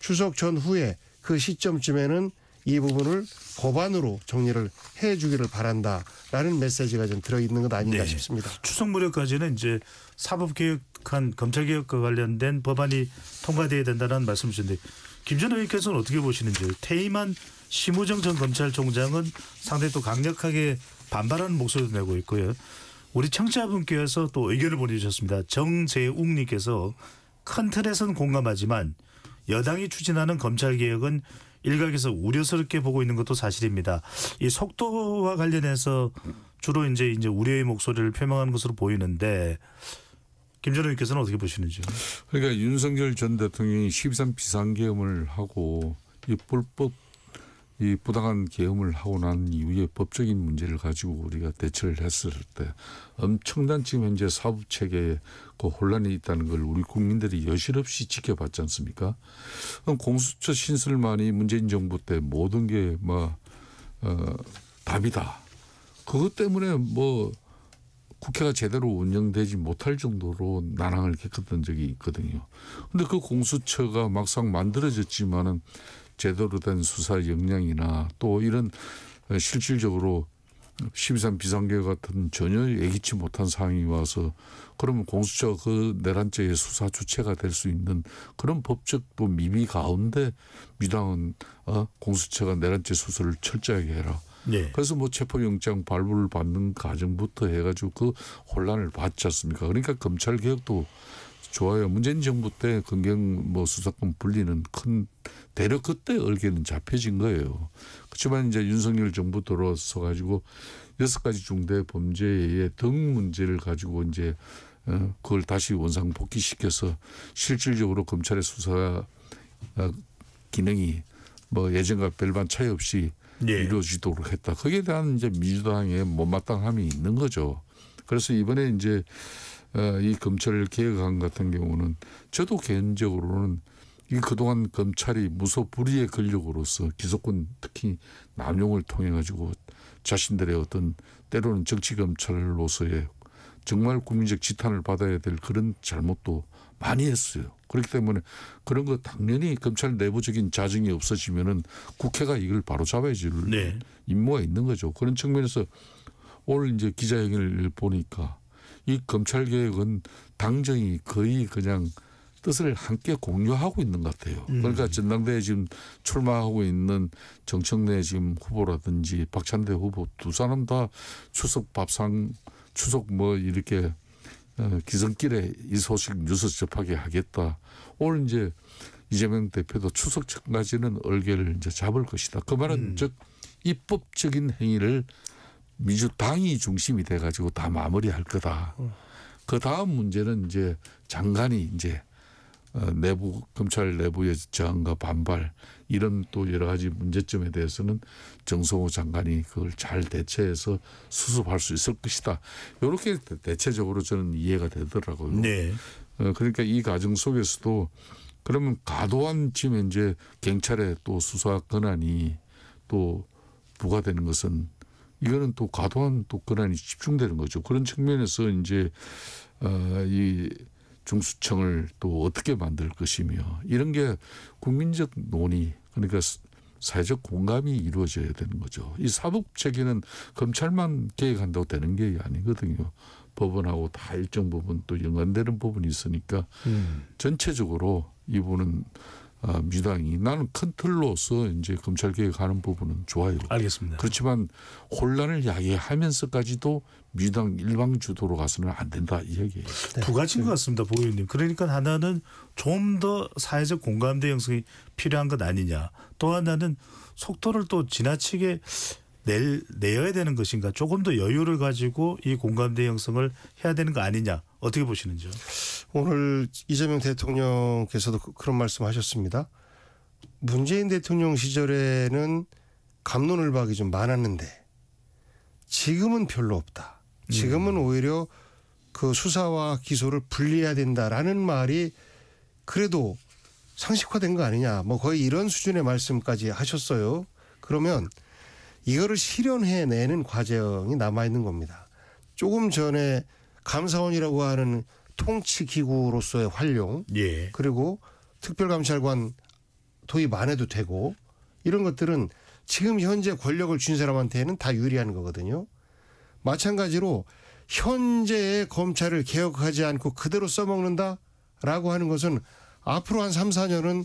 추석 전후에 그 시점쯤에는 이 부분을 법안으로 정리를 해 주기를 바란다라는 메시지가 좀 들어있는 것 아닌가 싶습니다. 추석 무렵까지는 이제 사법개혁한 검찰개혁과 관련된 법안이 통과돼야 된다는 말씀이신데, 김 전 의원께서는 어떻게 보시는지. 퇴임한 심우정 전 검찰총장은 상당히 또 강력하게 반발하는 목소리도 내고 있고요. 우리 청취자분께서 또 의견을 보내주셨습니다. 정재욱님께서 큰 틀에서는 공감하지만 여당이 추진하는 검찰개혁은 일각에서 우려스럽게 보고 있는 것도 사실입니다. 이 속도와 관련해서 주로 이제 우려의 목소리를 표명하는 것으로 보이는데, 김 전 의원께서는 어떻게 보시는지요? 그러니까 윤석열 전 대통령이 13 비상계엄을 하고 이 불법 이 부당한 계엄을 하고 난 이후에 법적인 문제를 가지고 우리가 대처를 했을 때 엄청난 지금 현재 사법체계에 그 혼란이 있다는 걸 우리 국민들이 여실없이 지켜봤지 않습니까? 공수처 신설만이 문재인 정부 때 모든 게 답이다. 그것 때문에 국회가 제대로 운영되지 못할 정도로 난항을 겪었던 적이 있거든요. 그런데 그 공수처가 막상 만들어졌지만은 제대로 된 수사 역량이나 또 이런 실질적으로 12.3 비상계획 같은 전혀 예기치 못한 상황이 와서 그러면 공수처 그 내란죄의 수사 주체가 될 수 있는 그런 법적 또 미비 가운데 민주당은 공수처가 내란죄 수사를 철저하게 해라. 네. 그래서 체포영장 발부를 받는 과정부터 해가지고 그 혼란을 받지 않습니까? 그러니까 검찰개혁도 좋아요. 문재인 정부 때 검경 수사권 분리는 큰 대략 그때 얼개는 잡혀진 거예요. 그렇지만 이제 윤석열 정부 들어서 가지고 6가지 중대 범죄의 등 문제를 가지고 이제 그걸 다시 원상 복귀시켜서 실질적으로 검찰의 수사 기능이 예전과 별반 차이 없이 이루어지도록 했다. 거기에 대한 이제 민주당의 못마땅함이 있는 거죠. 그래서 이번에 이제 이 검찰 개혁안 같은 경우는 저도 개인적으로는 이 그동안 검찰이 무소불위의 권력으로서 기소권 특히 남용을 통해 가지고 자신들의 어떤 때로는 정치 검찰로서의 정말 국민적 지탄을 받아야 될 그런 잘못도 많이 했어요. 그렇기 때문에 그런 거 당연히 검찰 내부적인 자정이 없어지면은 국회가 이걸 바로 잡아야 될 임무가 있는 거죠. 그런 측면에서 오늘 이제 기자회견을 보니까 이 검찰개혁은 당정이 거의 그냥 뜻을 함께 공유하고 있는 것 같아요. 그러니까 전당대회에 지금 출마하고 있는 정청래 지금 후보라든지 박찬대 후보 두 사람 다 추석 밥상 추석 이렇게 기성길에 이 소식 뉴스 접하게 하겠다. 오늘 이제 이재명 대표도 추석 전까지는 얼개를 이제 잡을 것이다. 그 말은 즉 입법적인 행위를 민주당이 중심이 돼가지고 다 마무리할 거다. 그 다음 문제는 이제 장관이 이제 내부 검찰 내부의 저항과 반발 이런 또 여러 가지 문제점에 대해서는 정성호 장관이 그걸 잘 대처해서 수습할 수 있을 것이다. 이렇게 대체적으로 저는 이해가 되더라고요. 네. 그러니까 이 과정 속에서도 그러면 과도한 지금 이제 경찰의 또 수사 권한이 또 부과되는 것은 이거는 또 과도한 또 권한이 집중되는 거죠. 그런 측면에서 이제 이 중수청을 또 어떻게 만들 것이며 이런 게 국민적 논의 그러니까 사회적 공감이 이루어져야 되는 거죠. 이 사법 체계는 검찰만 개혁한다고 되는 게 아니거든요. 법원하고 다 일정 부분 또 연관되는 부분이 있으니까 전체적으로 이 부분은 민주당이 나는 큰 틀로서 이제 검찰 개혁하는 부분은 좋아요. 알겠습니다. 그렇지만 혼란을 야기하면서까지도 민주당 일방 주도로 가서는 안 된다 이 얘기예요. 두 가지인 것 같습니다, 보 의원님. 그러니까 하나는 좀 더 사회적 공감대 형성이 필요한 것 아니냐. 또 하나는 속도를 또 지나치게 내어야 되는 것인가. 조금 더 여유를 가지고 이 공감대 형성을 해야 되는 거 아니냐. 어떻게 보시는지요? 오늘 이재명 대통령께서도 그런 말씀하셨습니다. 문재인 대통령 시절에는 갑론을박이 좀 많았는데 지금은 별로 없다. 지금은 오히려 그 수사와 기소를 분리해야 된다라는 말이 그래도 상식화된 거 아니냐. 뭐 거의 이런 수준의 말씀까지 하셨어요. 그러면 이거를 실현해내는 과정이 남아있는 겁니다. 조금 전에 감사원이라고 하는 통치기구로서의 활용 예. 그리고 특별감찰관 도입 안 해도 되고 이런 것들은 지금 현재 권력을 쥔 사람한테는 다 유리한 거거든요. 마찬가지로 현재의 검찰을 개혁하지 않고 그대로 써먹는다라고 하는 것은 앞으로 한 3, 4년은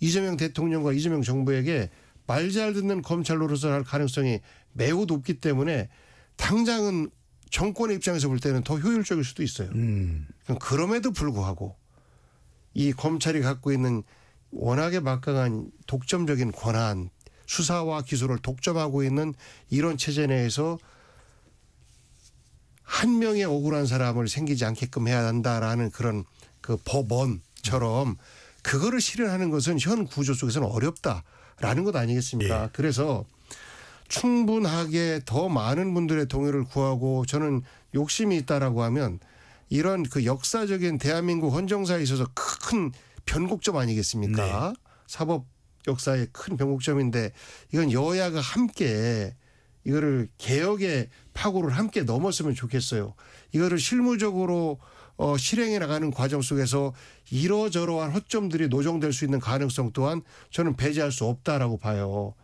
이재명 대통령과 이재명 정부에게 말 잘 듣는 검찰로서 할 가능성이 매우 높기 때문에 당장은 정권의 입장에서 볼 때는 더 효율적일 수도 있어요. 그럼에도 불구하고 이 검찰이 갖고 있는 워낙에 막강한 독점적인 권한, 수사와 기소를 독점하고 있는 이런 체제 내에서 한 명의 억울한 사람을 생기지 않게끔 해야 한다라는 그런 그 법원처럼 그거를 실현하는 것은 현 구조 속에서는 어렵다라는 것 아니겠습니까? 예. 그래서 충분하게 더 많은 분들의 동의를 구하고 저는 욕심이 있다라고 하면 이런 그 역사적인 대한민국 헌정사에 있어서 큰 변곡점 아니겠습니까? 네. 사법 역사의 큰 변곡점인데 이건 여야가 함께 이거를 개혁의 파고를 함께 넘었으면 좋겠어요. 이거를 실무적으로 실행해 나가는 과정 속에서 이러저러한 허점들이 노정될 수 있는 가능성 또한 저는 배제할 수 없다라고 봐요.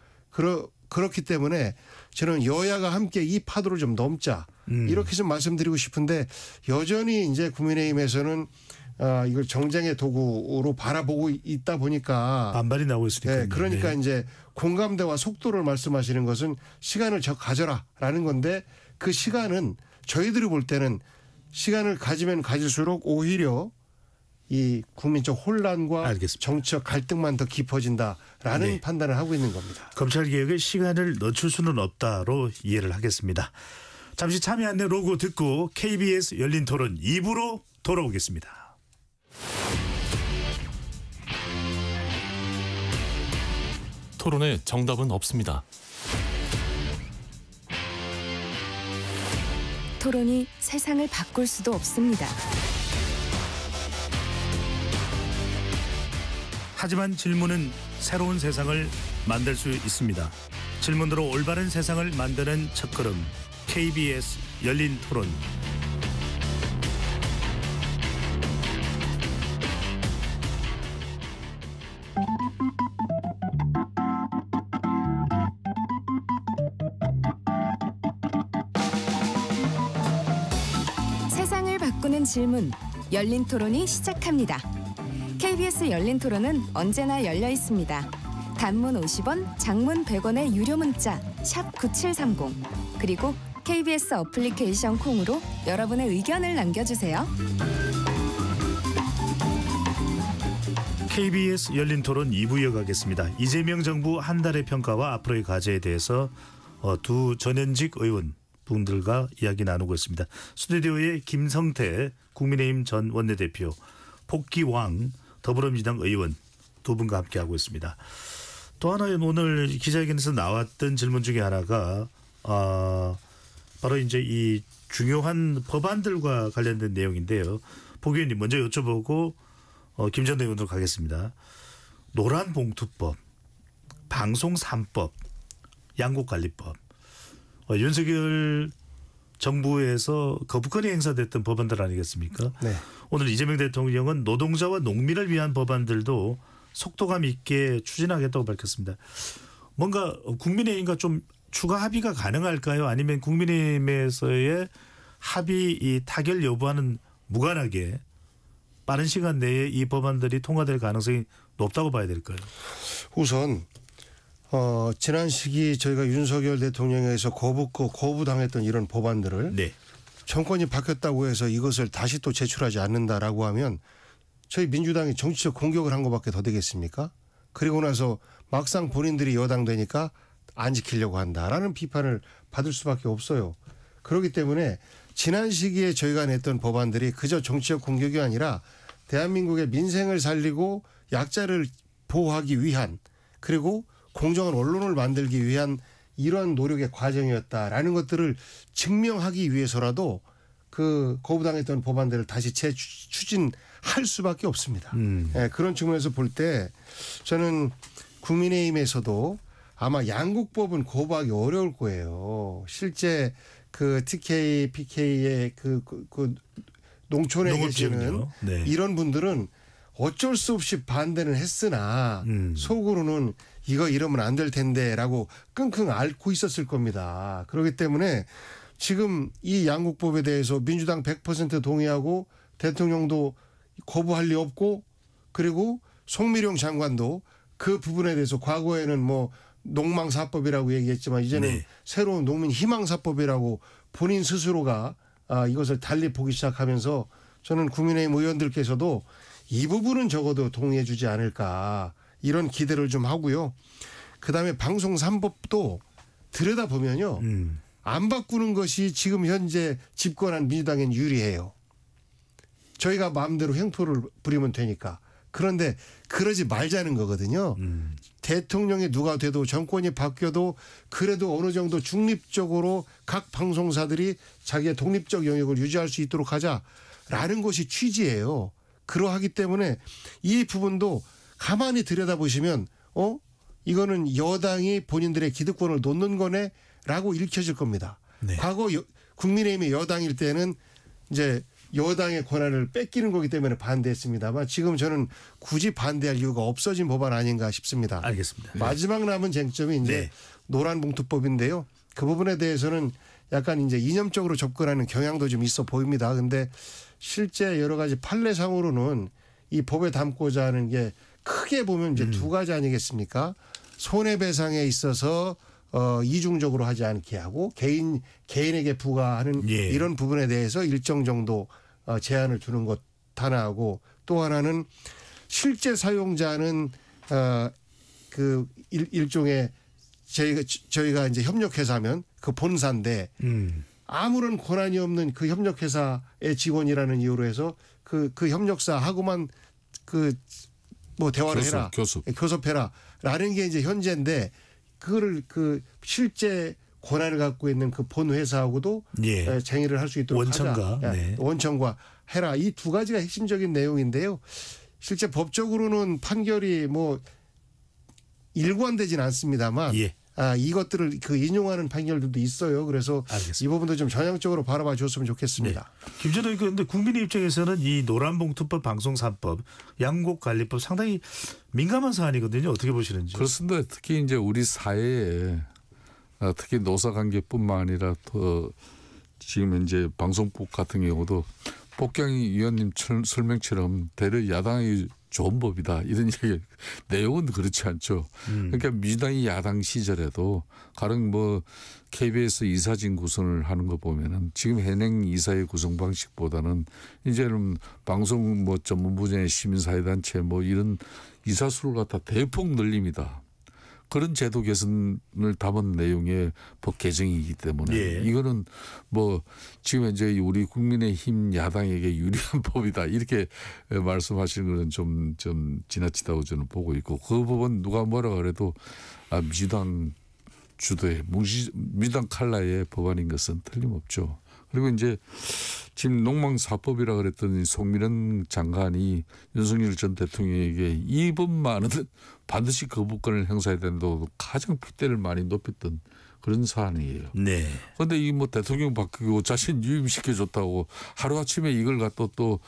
그렇기 때문에 저는 여야가 함께 이 파도를 좀 넘자 이렇게 좀 말씀드리고 싶은데 여전히 이제 국민의힘에서는 이걸 정쟁의 도구로 바라보고 있다 보니까 반발이 나오고 있으니까. 네, 그러니까 네. 이제 공감대와 속도를 말씀하시는 것은 시간을 가져라라는 건데 그 시간은 저희들이 볼 때는 시간을 가지면 가질수록 오히려 이 국민적 혼란과 알겠습니다. 정치적 갈등만 더 깊어진다라는 네. 판단을 하고 있는 겁니다. 검찰개혁에 시간을 늦출 수는 없다로 이해를 하겠습니다. 잠시 참여 안내 로고 듣고 KBS 열린토론 2부로 돌아오겠습니다. 토론에 정답은 없습니다. 토론이 세상을 바꿀 수도 없습니다. 하지만 질문은 새로운 세상을 만들 수 있습니다. 질문으로 올바른 세상을 만드는 첫걸음 KBS 열린토론. 세상을 바꾸는 질문, 열린 토론이 시작합니다. KBS 열린 토론은 언제나 열려 있습니다. 단문 50원, 장문 100원의 유료 문자 샵 9730 그리고 KBS 어플리케이션 콩으로 여러분의 의견을 남겨주세요. KBS 열린토론 2부 이어가겠습니다. 이재명 정부 한 달의 평가와 앞으로의 과제에 대해서 두 전현직 의원 분들과 이야기 나누고 있습니다. 스튜디오에 김성태 국민의힘 전 원내대표, 복귀왕 더불어민주당 의원 두 분과 함께하고 있습니다. 또 하나의 오늘 기자회견에서 나왔던 질문 중에 하나가 바로 이제 이 중요한 법안들과 관련된 내용인데요. 복 의원님 먼저 여쭤보고 김 전 의원으로 가겠습니다. 노란봉투법, 방송 3법, 양곡관리법, 윤석열 정부에서 거부권이 행사됐던 법안들 아니겠습니까? 네. 오늘 이재명 대통령은 노동자와 농민을 위한 법안들도 속도감 있게 추진하겠다고 밝혔습니다. 뭔가 국민의힘과 좀 추가 합의가 가능할까요? 아니면 국민의힘에서의 합의 이 타결 여부와는 무관하게 빠른 시간 내에 이 법안들이 통과될 가능성이 높다고 봐야 될까요? 우선 지난 시기 저희가 윤석열 대통령에서 거부당했던 이런 법안들을 네. 정권이 바뀌었다고 해서 이것을 다시 또 제출하지 않는다라고 하면 저희 민주당이 정치적 공격을 한 것밖에 더 되겠습니까? 그리고 나서 막상 본인들이 여당 되니까 안 지키려고 한다라는 비판을 받을 수밖에 없어요. 그렇기 때문에 지난 시기에 저희가 냈던 법안들이 그저 정치적 공격이 아니라 대한민국의 민생을 살리고 약자를 보호하기 위한 그리고 공정한 언론을 만들기 위한 이런 노력의 과정이었다라는 것들을 증명하기 위해서라도 그 거부당했던 법안들을 다시 재추진할 수밖에 없습니다. 네, 그런 측면에서 볼 때 저는 국민의힘에서도 아마 양곡법은 거부하기 어려울 거예요. 실제 그 TK, PK의 그 농촌에 계시는 네. 이런 분들은 어쩔 수 없이 반대는 했으나 속으로는 이거 이러면 안 될 텐데라고 끙끙 앓고 있었을 겁니다. 그렇기 때문에 지금 이 양곡법에 대해서 민주당 100% 동의하고 대통령도 거부할 리 없고 그리고 송미령 장관도 그 부분에 대해서 과거에는 뭐 농망사법이라고 얘기했지만 이제는 네. 새로운 농민 희망사법이라고 본인 스스로가 이것을 달리 보기 시작하면서 저는 국민의힘 의원들께서도 이 부분은 적어도 동의해 주지 않을까 이런 기대를 좀 하고요. 그다음에 방송 3법도 들여다보면요. 안 바꾸는 것이 지금 현재 집권한 민주당엔 유리해요. 저희가 마음대로 횡포를 부리면 되니까. 그런데 그러지 말자는 거거든요. 대통령이 누가 돼도 정권이 바뀌어도 그래도 어느 정도 중립적으로 각 방송사들이 자기의 독립적 영역을 유지할 수 있도록 하자라는 것이 취지예요. 그러하기 때문에 이 부분도 가만히 들여다보시면 이거는 여당이 본인들의 기득권을 놓는 거네라고 읽혀질 겁니다. 네. 과거 국민의힘이 여당일 때는 이제 여당의 권한을 뺏기는 거기 때문에 반대했습니다만 지금 저는 굳이 반대할 이유가 없어진 법안 아닌가 싶습니다. 알겠습니다. 마지막 남은 쟁점이 이제 네. 노란봉투법인데요. 그 부분에 대해서는 약간 이제 이념적으로 접근하는 경향도 좀 있어 보입니다. 그런데 실제 여러 가지 판례상으로는 이 법에 담고자 하는 게 크게 보면 이제 두 가지 아니겠습니까? 손해배상에 있어서 이중적으로 하지 않게 하고 개인에게 부과하는 예. 이런 부분에 대해서 일정 정도 제한을 두는 것 하나하고 또 하나는 실제 사용자는 그 일종의 저희가 이제 협력회사면 그 본사인데 아무런 권한이 없는 그 협력회사의 직원이라는 이유로 해서 그 협력사하고만 뭐 대화를 해라, 교섭해라라는 게 이제 현재인데 그거를 그 실제 권한을 갖고 있는 그 본 회사하고도 예. 쟁의를 할 수 있도록 원청과 하자. 네. 원청과 해라. 이 두 가지가 핵심적인 내용인데요. 실제 법적으로는 판결이 뭐 일관되진 않습니다만 예. 이것들을 인용하는 판결들도 있어요. 그래서 알겠습니다. 이 부분도 좀 전향적으로 바라봐 줬으면 좋겠습니다. 네. 김 전 의원 그런데 국민의 입장에서는 이 노란봉투법, 방송 3법, 양곡관리법 상당히 민감한 사안이거든요. 어떻게 보시는지. 그렇습니다. 특히 이제 우리 사회에 특히 노사관계뿐만 아니라 또 지금 이제 방송국 같은 경우도 복경희 위원님 설명처럼 대려 야당이 좋은 법이다 이런 얘기 내용은 그렇지 않죠. 그러니까 민주당이 야당 시절에도 가령 뭐 KBS 이사진 구성을 하는 거 보면은 지금 현행 이사의 구성 방식보다는 이제는 방송 뭐 전문 분야의 시민사회단체 뭐 이런 이사 수를 갖다 대폭 늘립니다. 그런 제도 개선을 담은 내용의 법 개정이기 때문에 예. 이거는 뭐 지금 이제 우리 국민의힘 야당에게 유리한 법이다 이렇게 말씀하시는 것은 좀 지나치다고 저는 보고 있고 그 부분 누가 뭐라 그래도 민주당 주도의 민주당 칼라의 법안인 것은 틀림없죠. 그리고 이제 지금 농망사법이라 그랬더니 송민현 장관이 윤석열 전 대통령에게 이 법만은 반드시 거부권을 행사해야 된다고 가장 핏대를 많이 높였던 그런 사안이에요. 네. 그런데 이 뭐 대통령 바뀌고 자신 유임시켜줬다고 하루아침에 이걸 갖다 또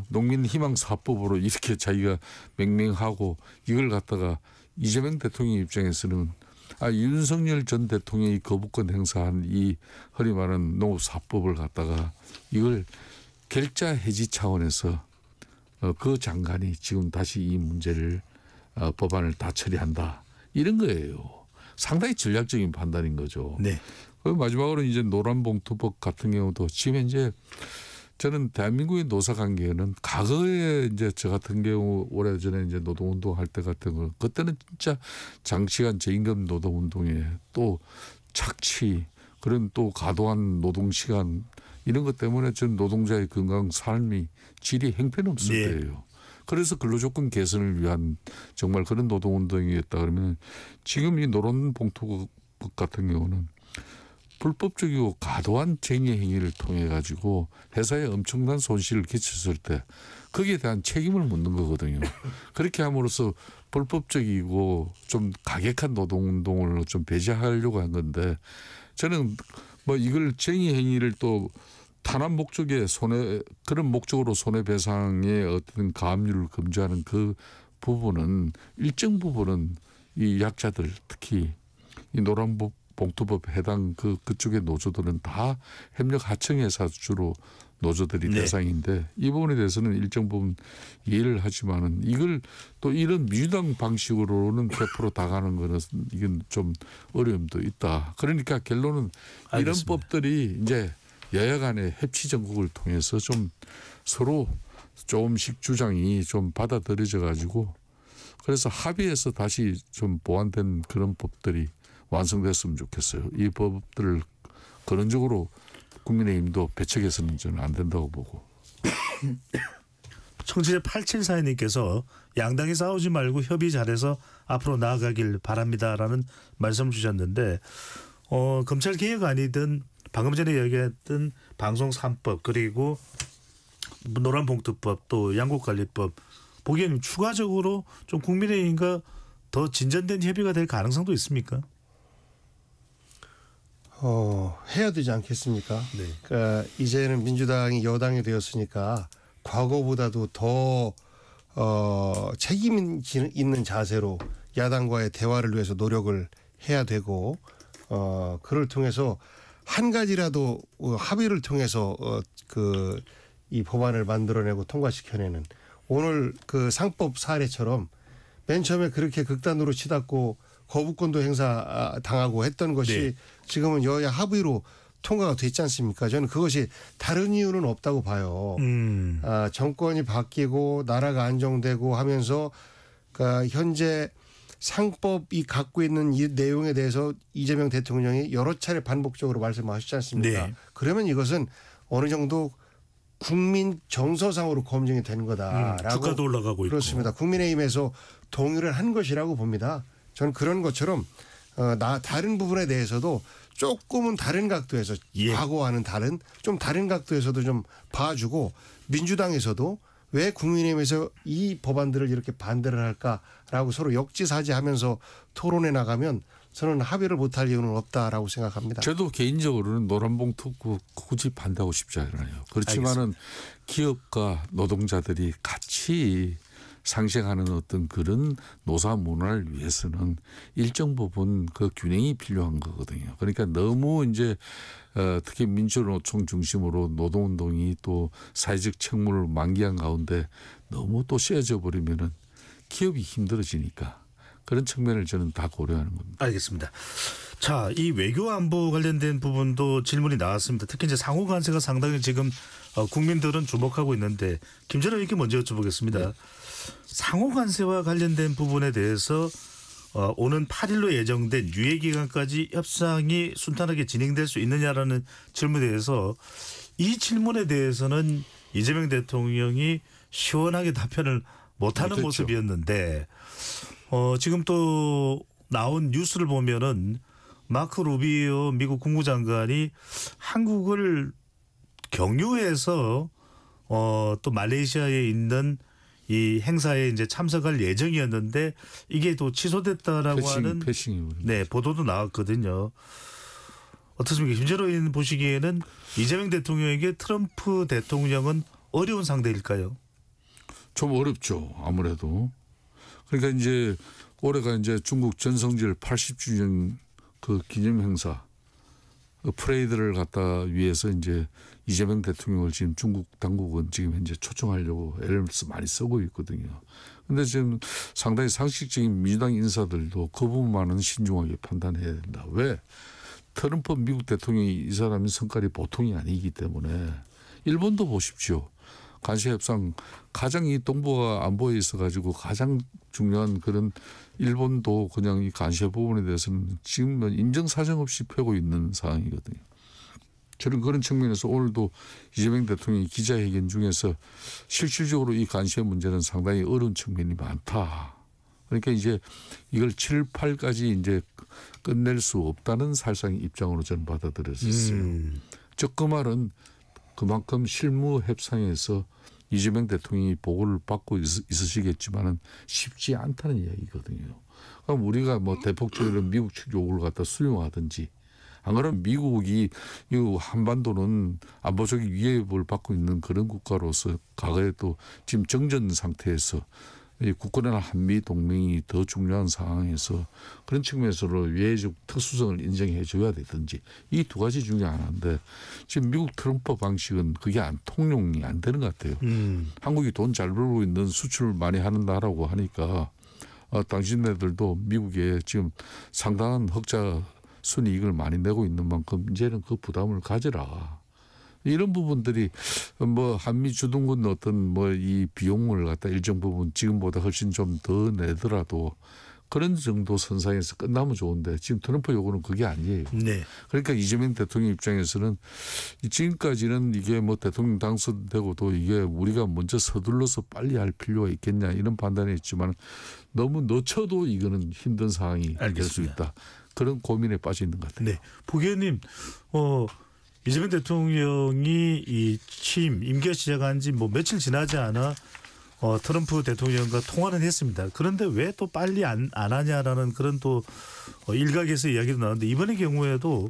농민희망사법으로 이렇게 자기가 맹맹하고 이걸 갖다가 이재명 대통령 입장에서는 윤석열 전 대통령이 거부권 행사한 이 흔히 말하는 농업사법을 갖다가 이걸 결자 해지 차원에서 그 장관이 지금 다시 이 문제를 법안을 다 처리한다 이런 거예요. 상당히 전략적인 판단인 거죠. 네. 마지막으로 이제 노란봉투법 같은 경우도 지금 현재 저는 대한민국의 노사관계는 과거에 이제 저 같은 경우 오래전에 이제 노동운동 할 때 같은 거 그때는 진짜 장시간 저임금 노동운동에 또 착취 그런 또 과도한 노동시간 이런 것 때문에 전 노동자의 건강 삶이 질이 형편없을 네. 때예요. 그래서 근로조건 개선을 위한 정말 그런 노동운동이었다 그러면 지금 이 노란봉투법 같은 경우는 불법적이고 과도한 쟁의 행위를 통해 가지고 회사에 엄청난 손실을 끼쳤을 때 거기에 대한 책임을 묻는 거거든요. 그렇게 함으로써 불법적이고 좀 가격한 노동운동을 좀 배제하려고 한 건데 저는 뭐 이걸 쟁의 행위를 또 탄압 목적의 그런 목적으로 손해배상의 어떤 가압류를 금지하는 그 부분은 일정 부분은 이 약자들 특히 이 노란봉투법 해당 그쪽의 노조들은 다 협력 하청회사 주로 노조들이 네. 대상인데 이 부분에 대해서는 일정 부분 이해를 하지만은 이걸 또 이런 민주당 방식으로는 100% 다 가는 거는 이건 좀 어려움도 있다. 그러니까 결론은 알겠습니다. 이런 법들이 이제 여야 간의 협치 전국을 통해서 좀 서로 조금씩 주장이 좀 받아들여져 가지고 그래서 합의해서 다시 좀 보완된 그런 법들이 완성됐으면 좋겠어요. 이 법들을 근원적으로 국민의힘도 배척해서는 저는 안 된다고 보고. 청취자 8742님께서 양당이 싸우지 말고 협의 잘해서 앞으로 나아가길 바랍니다라는 말씀 주셨는데 검찰개혁안이든 방금 전에 얘기했던 방송 3법 그리고 노란봉투법 또 양곡관리법 보기에는 추가적으로 좀 국민의힘과 더 진전된 협의가 될 가능성도 있습니까? 해야 되지 않겠습니까? 네. 그러니까 이제는 민주당이 여당이 되었으니까 과거보다도 더 책임 있는 자세로 야당과의 대화를 위해서 노력을 해야 되고 그를 통해서 한 가지라도 합의를 통해서 이 법안을 만들어내고 통과시켜내는 오늘 그 상법 사례처럼 맨 처음에 그렇게 극단으로 치닫고 거부권도 행사 당하고 했던 것이 네. 지금은 여야 합의로 통과가 됐지 않습니까? 저는 그것이 다른 이유는 없다고 봐요. 정권이 바뀌고 나라가 안정되고 하면서 그러니까 현재 상법이 갖고 있는 이 내용에 대해서 이재명 대통령이 여러 차례 반복적으로 말씀하셨지 않습니까? 네. 그러면 이것은 어느 정도 국민 정서상으로 검증이 된 거다라고 주가도 올라가고 있고. 그렇습니다. 국민의힘에서 동의를 한 것이라고 봅니다. 저는 그런 것처럼 다른 부분에 대해서도 조금은 다른 각도에서 과거와는 좀 다른 각도에서도 좀 봐주고 민주당에서도 왜 국민의힘에서 이 법안들을 이렇게 반대를 할까라고 서로 역지사지하면서 토론해 나가면 저는 합의를 못할 이유는 없다라고 생각합니다. 저도 개인적으로는 노란봉투 굳이 반대하고 싶지 않아요. 그렇지만은 기업과 노동자들이 같이 상생하는 어떤 그런 노사 문화를 위해서는 일정 부분 그 균형이 필요한 거거든요. 그러니까 너무 이제 특히 민주노총 중심으로 노동운동이 또 사회적 책무를 만기한 가운데 너무 또 씌어져 버리면은 기업이 힘들어지니까 그런 측면을 저는 다 고려하는 겁니다. 알겠습니다. 자, 이 외교 안보 관련된 부분도 질문이 나왔습니다. 특히 이제 상호 관세가 상당히 지금 국민들은 주목하고 있는데 김전호 의원께 먼저 여쭤보겠습니다. 네. 상호 관세와 관련된 부분에 대해서 오는 8일로 예정된 유예 기간까지 협상이 순탄하게 진행될 수 있느냐라는 질문에 대해서 이 질문에 대해서는 이재명 대통령이 시원하게 답변을 못하는 못했죠. 모습이었는데 지금 또 나온 뉴스를 보면은 마크 루비오 미국 국무장관이 한국을 경유해서 또 말레이시아에 있는 이 행사에 이제 참석할 예정이었는데 이게 또 취소됐다라고 하는 네, 보도도 나왔거든요. 어떻습니까? 김재로 의원 보시기에는 이재명 대통령에게 트럼프 대통령은 어려운 상대일까요? 좀 어렵죠. 아무래도. 그러니까 이제 올해가 이제 중국 전성절 80주년 그 기념 행사 프레이드를 갖다 위해서 이제 이재명 대통령을 지금 중국 당국은 지금 현재 초청하려고 애를 많이 쓰고 있거든요. 그런데 지금 상당히 상식적인 민주당 인사들도 그 부분만은 신중하게 판단해야 된다. 왜? 트럼프 미국 대통령이 이 사람의 성깔이 보통이 아니기 때문에 일본도 보십시오. 간세협상 가장 이 동북아 안보에 있어 가지고 가장 중요한 그런 일본도 그냥 이 간세 부분에 대해서는 지금 인정사정 없이 펴고 있는 상황이거든요. 저는 그런 측면에서 오늘도 이재명 대통령이 기자회견 중에서 실질적으로 이 간세 문제는 상당히 어려운 측면이 많다. 그러니까 이제 이걸 7, 8까지 이제 끝낼 수 없다는 살상의 입장으로 저는 받아들였었어요. 즉 그 말은 그만큼 실무 협상에서 이재명 대통령이 보고를 받고 있으시겠지만은 쉽지 않다는 이야기거든요. 그럼 우리가 뭐 대폭적으로 미국 측 요구를 갖다 수용하든지 안 그러면 미국이 이 한반도는 안보적인 위협을 받고 있는 그런 국가로서 과거에 또 지금 정전 상태에서 이 국권이나 한미 동맹이 더 중요한 상황에서 그런 측면에서 외교적 특수성을 인정해 줘야 되든지 이 두 가지 중에 하나인데 지금 미국 트럼프 방식은 그게 통용이 안 되는 것 같아요. 한국이 돈 잘 벌고 있는 수출 많이 하는 나라고 하니까 당신네들도 미국에 지금 상당한 흑자 순이익을 많이 내고 있는 만큼 이제는 그 부담을 가져라. 이런 부분들이 뭐 한미 주둔군 어떤 뭐 이 비용을 갖다 일정 부분 지금보다 훨씬 좀 더 내더라도 그런 정도 선상에서 끝나면 좋은데 지금 트럼프 요구는 그게 아니에요. 네. 그러니까 이재명 대통령 입장에서는 지금까지는 이게 뭐 대통령 당선되고도 이게 우리가 먼저 서둘러서 빨리 할 필요가 있겠냐 이런 판단이 있지만 너무 늦춰도 이거는 힘든 상황이 될 수 있다. 그런 고민에 빠져 있는 것 같아요. 네. 부 의원님 이재명 대통령이 이 취임 임기가 시작한 지 뭐 며칠 지나지 않아 트럼프 대통령과 통화는 했습니다. 그런데 왜 또 빨리 안 하냐라는 그런 또 일각에서 이야기도 나오는데 이번의 경우에도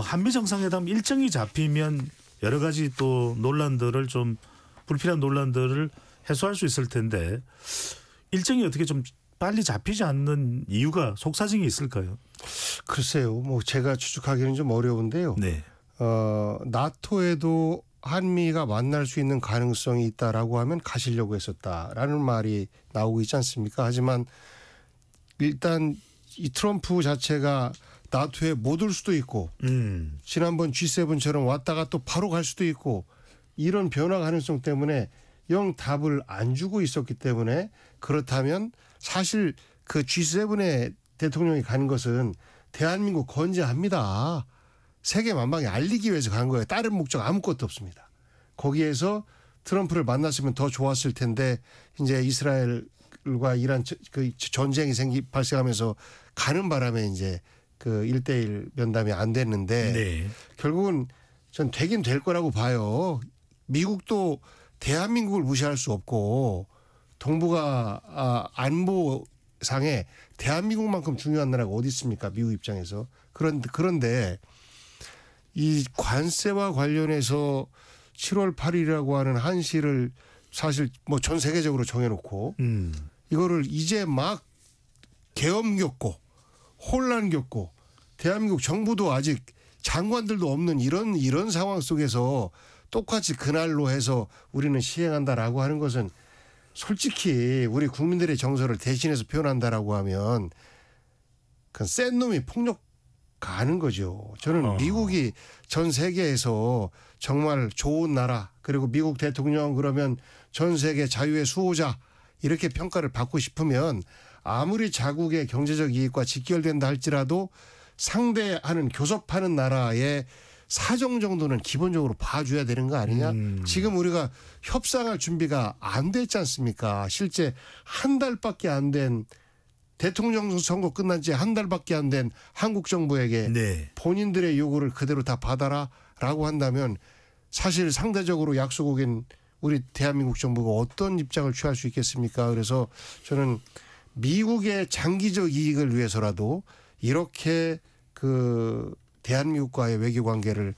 한미 정상회담 일정이 잡히면 여러 가지 또 논란들을 좀 불필요한 논란들을 해소할 수 있을 텐데 일정이 어떻게 좀 빨리 잡히지 않는 이유가 속사정이 있을까요? 글쎄요. 뭐 제가 추측하기는 좀 어려운데요. 네. 나토에도 한미가 만날 수 있는 가능성이 있다라고 하면 가시려고 했었다라는 말이 나오고 있지 않습니까? 하지만 일단 이 트럼프 자체가 나토에 못 올 수도 있고 지난번 G7처럼 왔다가 또 바로 갈 수도 있고 이런 변화 가능성 때문에 영 답을 안 주고 있었기 때문에 그렇다면 사실 그 G7에 대통령이 가는 것은 대한민국 건재합니다. 세계 만방에 알리기 위해서 간 거예요. 다른 목적 아무것도 없습니다. 거기에서 트럼프를 만났으면 더 좋았을 텐데 이제 이스라엘과 이란 그 전쟁이 발생하면서 가는 바람에 이제 그 1대1 면담이 안 됐는데 네. 결국은 전 되긴 될 거라고 봐요. 미국도 대한민국을 무시할 수 없고 동북아 안보상에 대한민국만큼 중요한 나라가 어디 있습니까? 미국 입장에서. 그런데 이 관세와 관련해서 7월 8일이라고 하는 한시를 사실 뭐 전 세계적으로 정해놓고 이거를 이제 막 계엄 겪고 혼란 겪고 대한민국 정부도 아직 장관들도 없는 이런 상황 속에서 똑같이 그날로 해서 우리는 시행한다라고 하는 것은 솔직히 우리 국민들의 정서를 대신해서 표현한다라고 하면 그건 센 놈이 폭력가는 거죠. 저는 미국이 전 세계에서 정말 좋은 나라 그리고 미국 대통령 그러면 전 세계 자유의 수호자 이렇게 평가를 받고 싶으면 아무리 자국의 경제적 이익과 직결된다 할지라도 상대하는 교섭하는 나라의 사정 정도는 기본적으로 봐줘야 되는 거 아니냐. 지금 우리가 협상할 준비가 안 됐지 않습니까. 실제 한 달밖에 안 된 대통령 선거 끝난 지 한 달밖에 안 된 한국 정부에게 네. 본인들의 요구를 그대로 다 받아라라고 한다면 사실 상대적으로 약소국인 우리 대한민국 정부가 어떤 입장을 취할 수 있겠습니까. 그래서 저는 미국의 장기적 이익을 위해서라도 이렇게 그 대한민국과의 외교 관계를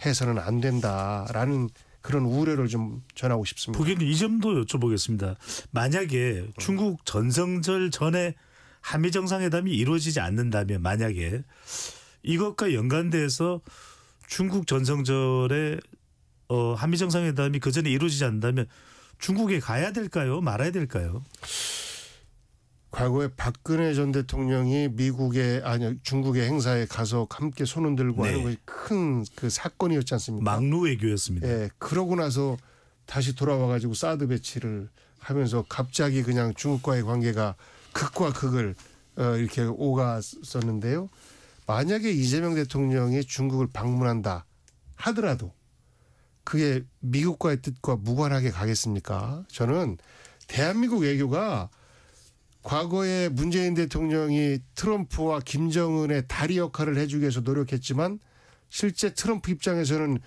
해서는 안 된다라는 그런 우려를 좀 전하고 싶습니다. 부기님 이 점도 여쭤보겠습니다. 만약에 중국 전성절 전에 한미 정상회담이 이루어지지 않는다면 만약에 이것과 연관돼서 중국 전성절에 한미 정상회담이 그 전에 이루어지지 않는다면 중국에 가야 될까요? 말아야 될까요? 과거에 박근혜 전 대통령이 중국의 행사에 가서 함께 손을 들고 네. 하는 것이 큰 그 사건이었지 않습니까? 막루 외교였습니다. 예, 그러고 나서 다시 돌아와가지고 사드 배치를 하면서 갑자기 그냥 중국과의 관계가 극과 극을 이렇게 오갔었는데요. 만약에 이재명 대통령이 중국을 방문한다 하더라도 그게 미국과의 뜻과 무관하게 가겠습니까? 저는 대한민국 외교가 과거에 문재인 대통령이 트럼프와 김정은의 다리 역할을 해주기 위해서 노력했지만 실제 트럼프 입장에서는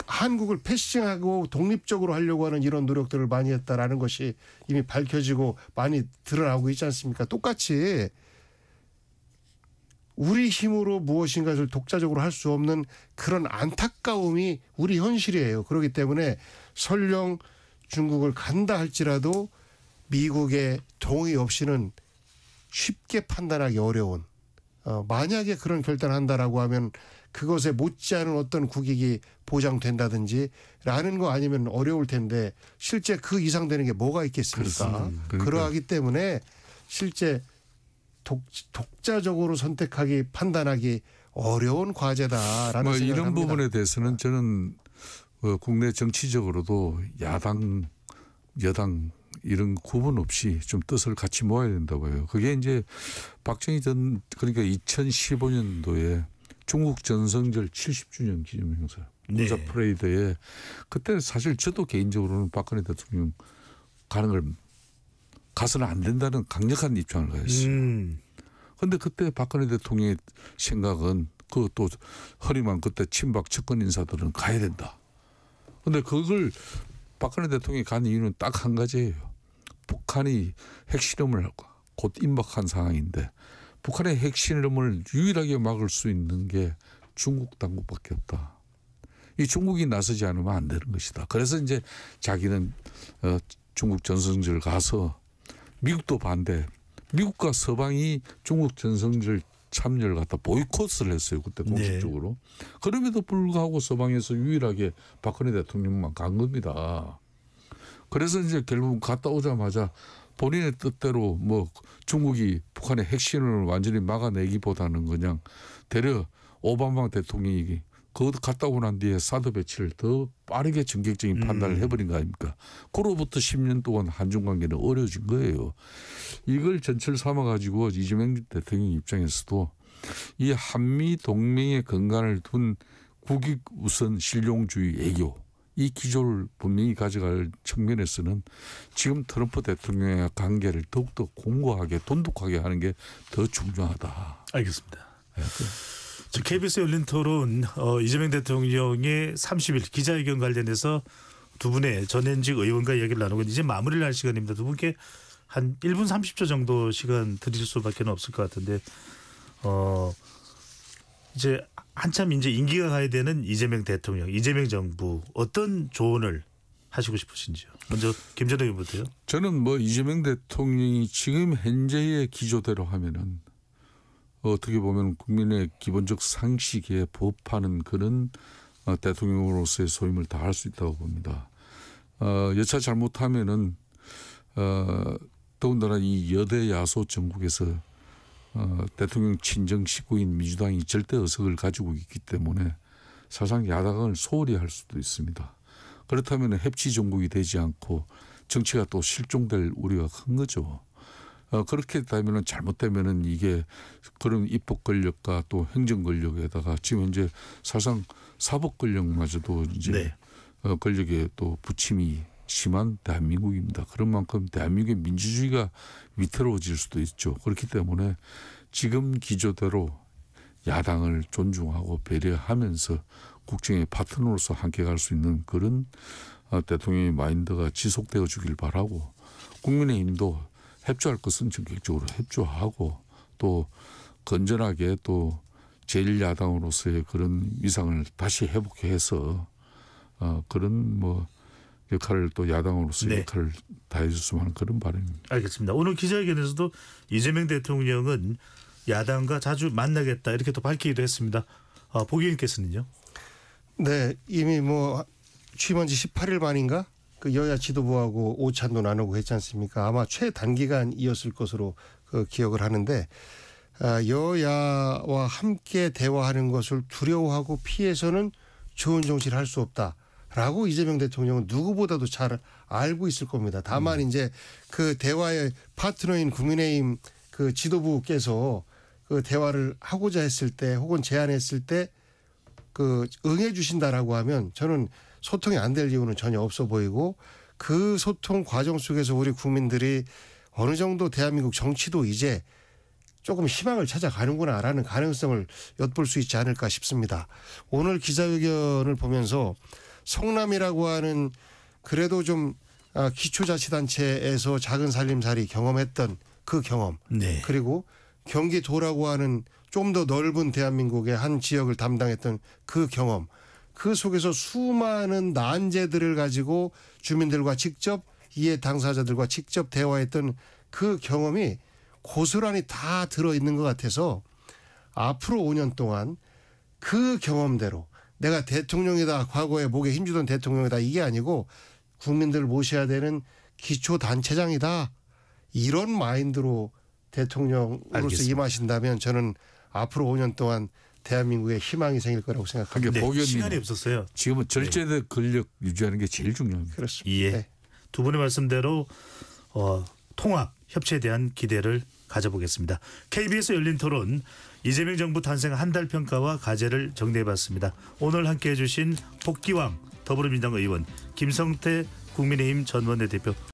한국을 패싱하고 독립적으로 하려고 하는 이런 노력들을 많이 했다라는 것이 이미 밝혀지고 많이 드러나고 있지 않습니까? 똑같이 우리 힘으로 무엇인가를 독자적으로 할 수 없는 그런 안타까움이 우리 현실이에요. 그렇기 때문에 설령 중국을 간다 할지라도 미국의 동의 없이는 쉽게 판단하기 어려운 만약에 그런 결단을 한다라고 하면 그것에 못지않은 어떤 국익이 보장된다든지 라는 거 아니면 어려울 텐데 실제 그 이상 되는 게 뭐가 있겠습니까? 그러니까. 그러하기 때문에 실제 독자적으로 선택하기 판단하기 어려운 과제다라는 생각을 이런 합니다. 부분에 대해서는 저는 국내 정치적으로도 야당 여당 이런 구분 없이 좀 뜻을 같이 모아야 된다고 해요. 그게 이제 박정희 전 그러니까 2015년도에 중국 전성절 70주년 기념 행사 군사 네. 프레이드에 그때 사실 저도 개인적으로는 박근혜 대통령 가는 걸 가서는 안 된다는 강력한 입장을 가졌어요. 그런데 그때 박근혜 대통령의 생각은 그것도 허리만 그때 친박 측근 인사들은 가야 된다. 그런데 그걸 박근혜 대통령이 간 이유는 딱 한 가지예요. 북한이 핵실험을 곧 임박한 상황인데 북한의 핵실험을 유일하게 막을 수 있는 게 중국 당국밖에 없다. 이 중국이 나서지 않으면 안 되는 것이다. 그래서 이제 자기는 중국 전성절 가서 미국도 반대. 미국과 서방이 중국 전성절 참여를 갖다 보이콧을 했어요. 그때 공식적으로. 네. 그럼에도 불구하고 서방에서 유일하게 박근혜 대통령만 간 겁니다. 그래서 이제 결국 갔다 오자마자 본인의 뜻대로 뭐 중국이 북한의 핵실험을 완전히 막아내기보다는 그냥 되려 오바마 대통령이 그거 갔다 오고 난 뒤에 사드 배치를 더 빠르게 전격적인 판단을 해버린 거 아닙니까? 그로부터 10년 동안 한중 관계는 어려워진 거예요. 이걸 전철 삼아가지고 이재명 대통령 입장에서도 이 한미 동맹의 근간을 둔 국익 우선 실용주의 외교 이 기조를 분명히 가져갈 측면에서는 지금 트럼프 대통령의 관계를 더욱더 공고하게 돈독하게 하는 게 더 중요하다. 알겠습니다. 네. KBS 열린 토론 이재명 대통령의 30일 기자회견 관련해서 두 분의 전현직 의원과 이야기를 나누고 이제 마무리를 할 시간입니다. 두 분께 한 1분 30초 정도 시간 드릴 수밖에 없을 것 같은데 이제 한참 이제 임기가 가야 되는 이재명 대통령, 이재명 정부 어떤 조언을 하시고 싶으신지요? 먼저 김전영 의원부터요. 저는 뭐 이재명 대통령이 지금 현재의 기조대로 하면은 어떻게 보면 국민의 기본적 상식에 부합하는 그런 대통령으로서의 소임을 다할 수 있다고 봅니다. 여차 잘못하면은 더군다나 이 여대 야소 정국에서 대통령 친정 식구인 민주당이 절대 의석을 가지고 있기 때문에 사실상 야당을 소홀히 할 수도 있습니다. 그렇다면 협치 정국이 되지 않고 정치가 또 실종될 우려가 큰 거죠. 그렇게 되면은 잘못되면은 이게 그런 입법 권력과 또 행정 권력에다가 지금 현재 사실상 사법 권력마저도 이제 네. 권력에 또 부침이 심한 대한민국입니다. 그런 만큼 대한민국의 민주주의가 위태로워질 수도 있죠. 그렇기 때문에 지금 기조대로 야당을 존중하고 배려하면서 국정의 파트너로서 함께 갈 수 있는 그런 대통령의 마인드가 지속되어 주길 바라고 국민의힘도 협조할 것은 전격적으로 협조하고 또 건전하게 또 제1야당으로서의 그런 위상을 다시 회복해서 그런 뭐 역할을 또 야당으로서 네. 역할을 다해줬으면 하는 그런 바람입니다. 알겠습니다. 오늘 기자회견에서도 이재명 대통령은 야당과 자주 만나겠다 이렇게 또 밝히기도 했습니다. 복 의원께서는요? 네, 이미 뭐 취임한 지 18일 만인가 그 여야 지도부하고 오찬도 나누고 했지 않습니까? 아마 최단기간이었을 것으로 기억을 하는데 여야와 함께 대화하는 것을 두려워하고 피해서는 좋은 정치를 할 수 없다라고 이재명 대통령은 누구보다도 잘 알고 있을 겁니다. 다만 이제 그 대화의 파트너인 국민의힘 그 지도부께서 그 대화를 하고자 했을 때 혹은 제안했을 때 그 응해 주신다라고 하면 저는 소통이 안 될 이유는 전혀 없어 보이고 그 소통 과정 속에서 우리 국민들이 어느 정도 대한민국 정치도 이제 조금 희망을 찾아가는구나라는 가능성을 엿볼 수 있지 않을까 싶습니다. 오늘 기자회견을 보면서 성남이라고 하는 그래도 좀 기초자치단체에서 작은 살림살이 경험했던 그 경험 네. 그리고 경기도라고 하는 좀 더 넓은 대한민국의 한 지역을 담당했던 그 경험 그 속에서 수많은 난제들을 가지고 주민들과 직접 이해 당사자들과 직접 대화했던 그 경험이 고스란히 다 들어있는 것 같아서 앞으로 5년 동안 그 경험대로 내가 대통령이다 과거에 목에 힘주던 대통령이다 이게 아니고 국민들을 모셔야 되는 기초단체장이다 이런 마인드로 대통령으로서 알겠습니다. 임하신다면 저는 앞으로 5년 동안 대한민국에 희망이 생길 거라고 생각합니다. 네, 시간이 없었어요. 지금은 절제된 권력 유지하는 게 제일 중요합니다. 그렇습니다. 예. 네. 두 분의 말씀대로 통합, 협치에 대한 기대를 가져보겠습니다. KBS 열린 토론 이재명 정부 탄생 한 달 평가와 과제를 정리해봤습니다. 오늘 함께해 주신 복기왕 더불어민주당 의원 김성태 국민의힘 전 원내대표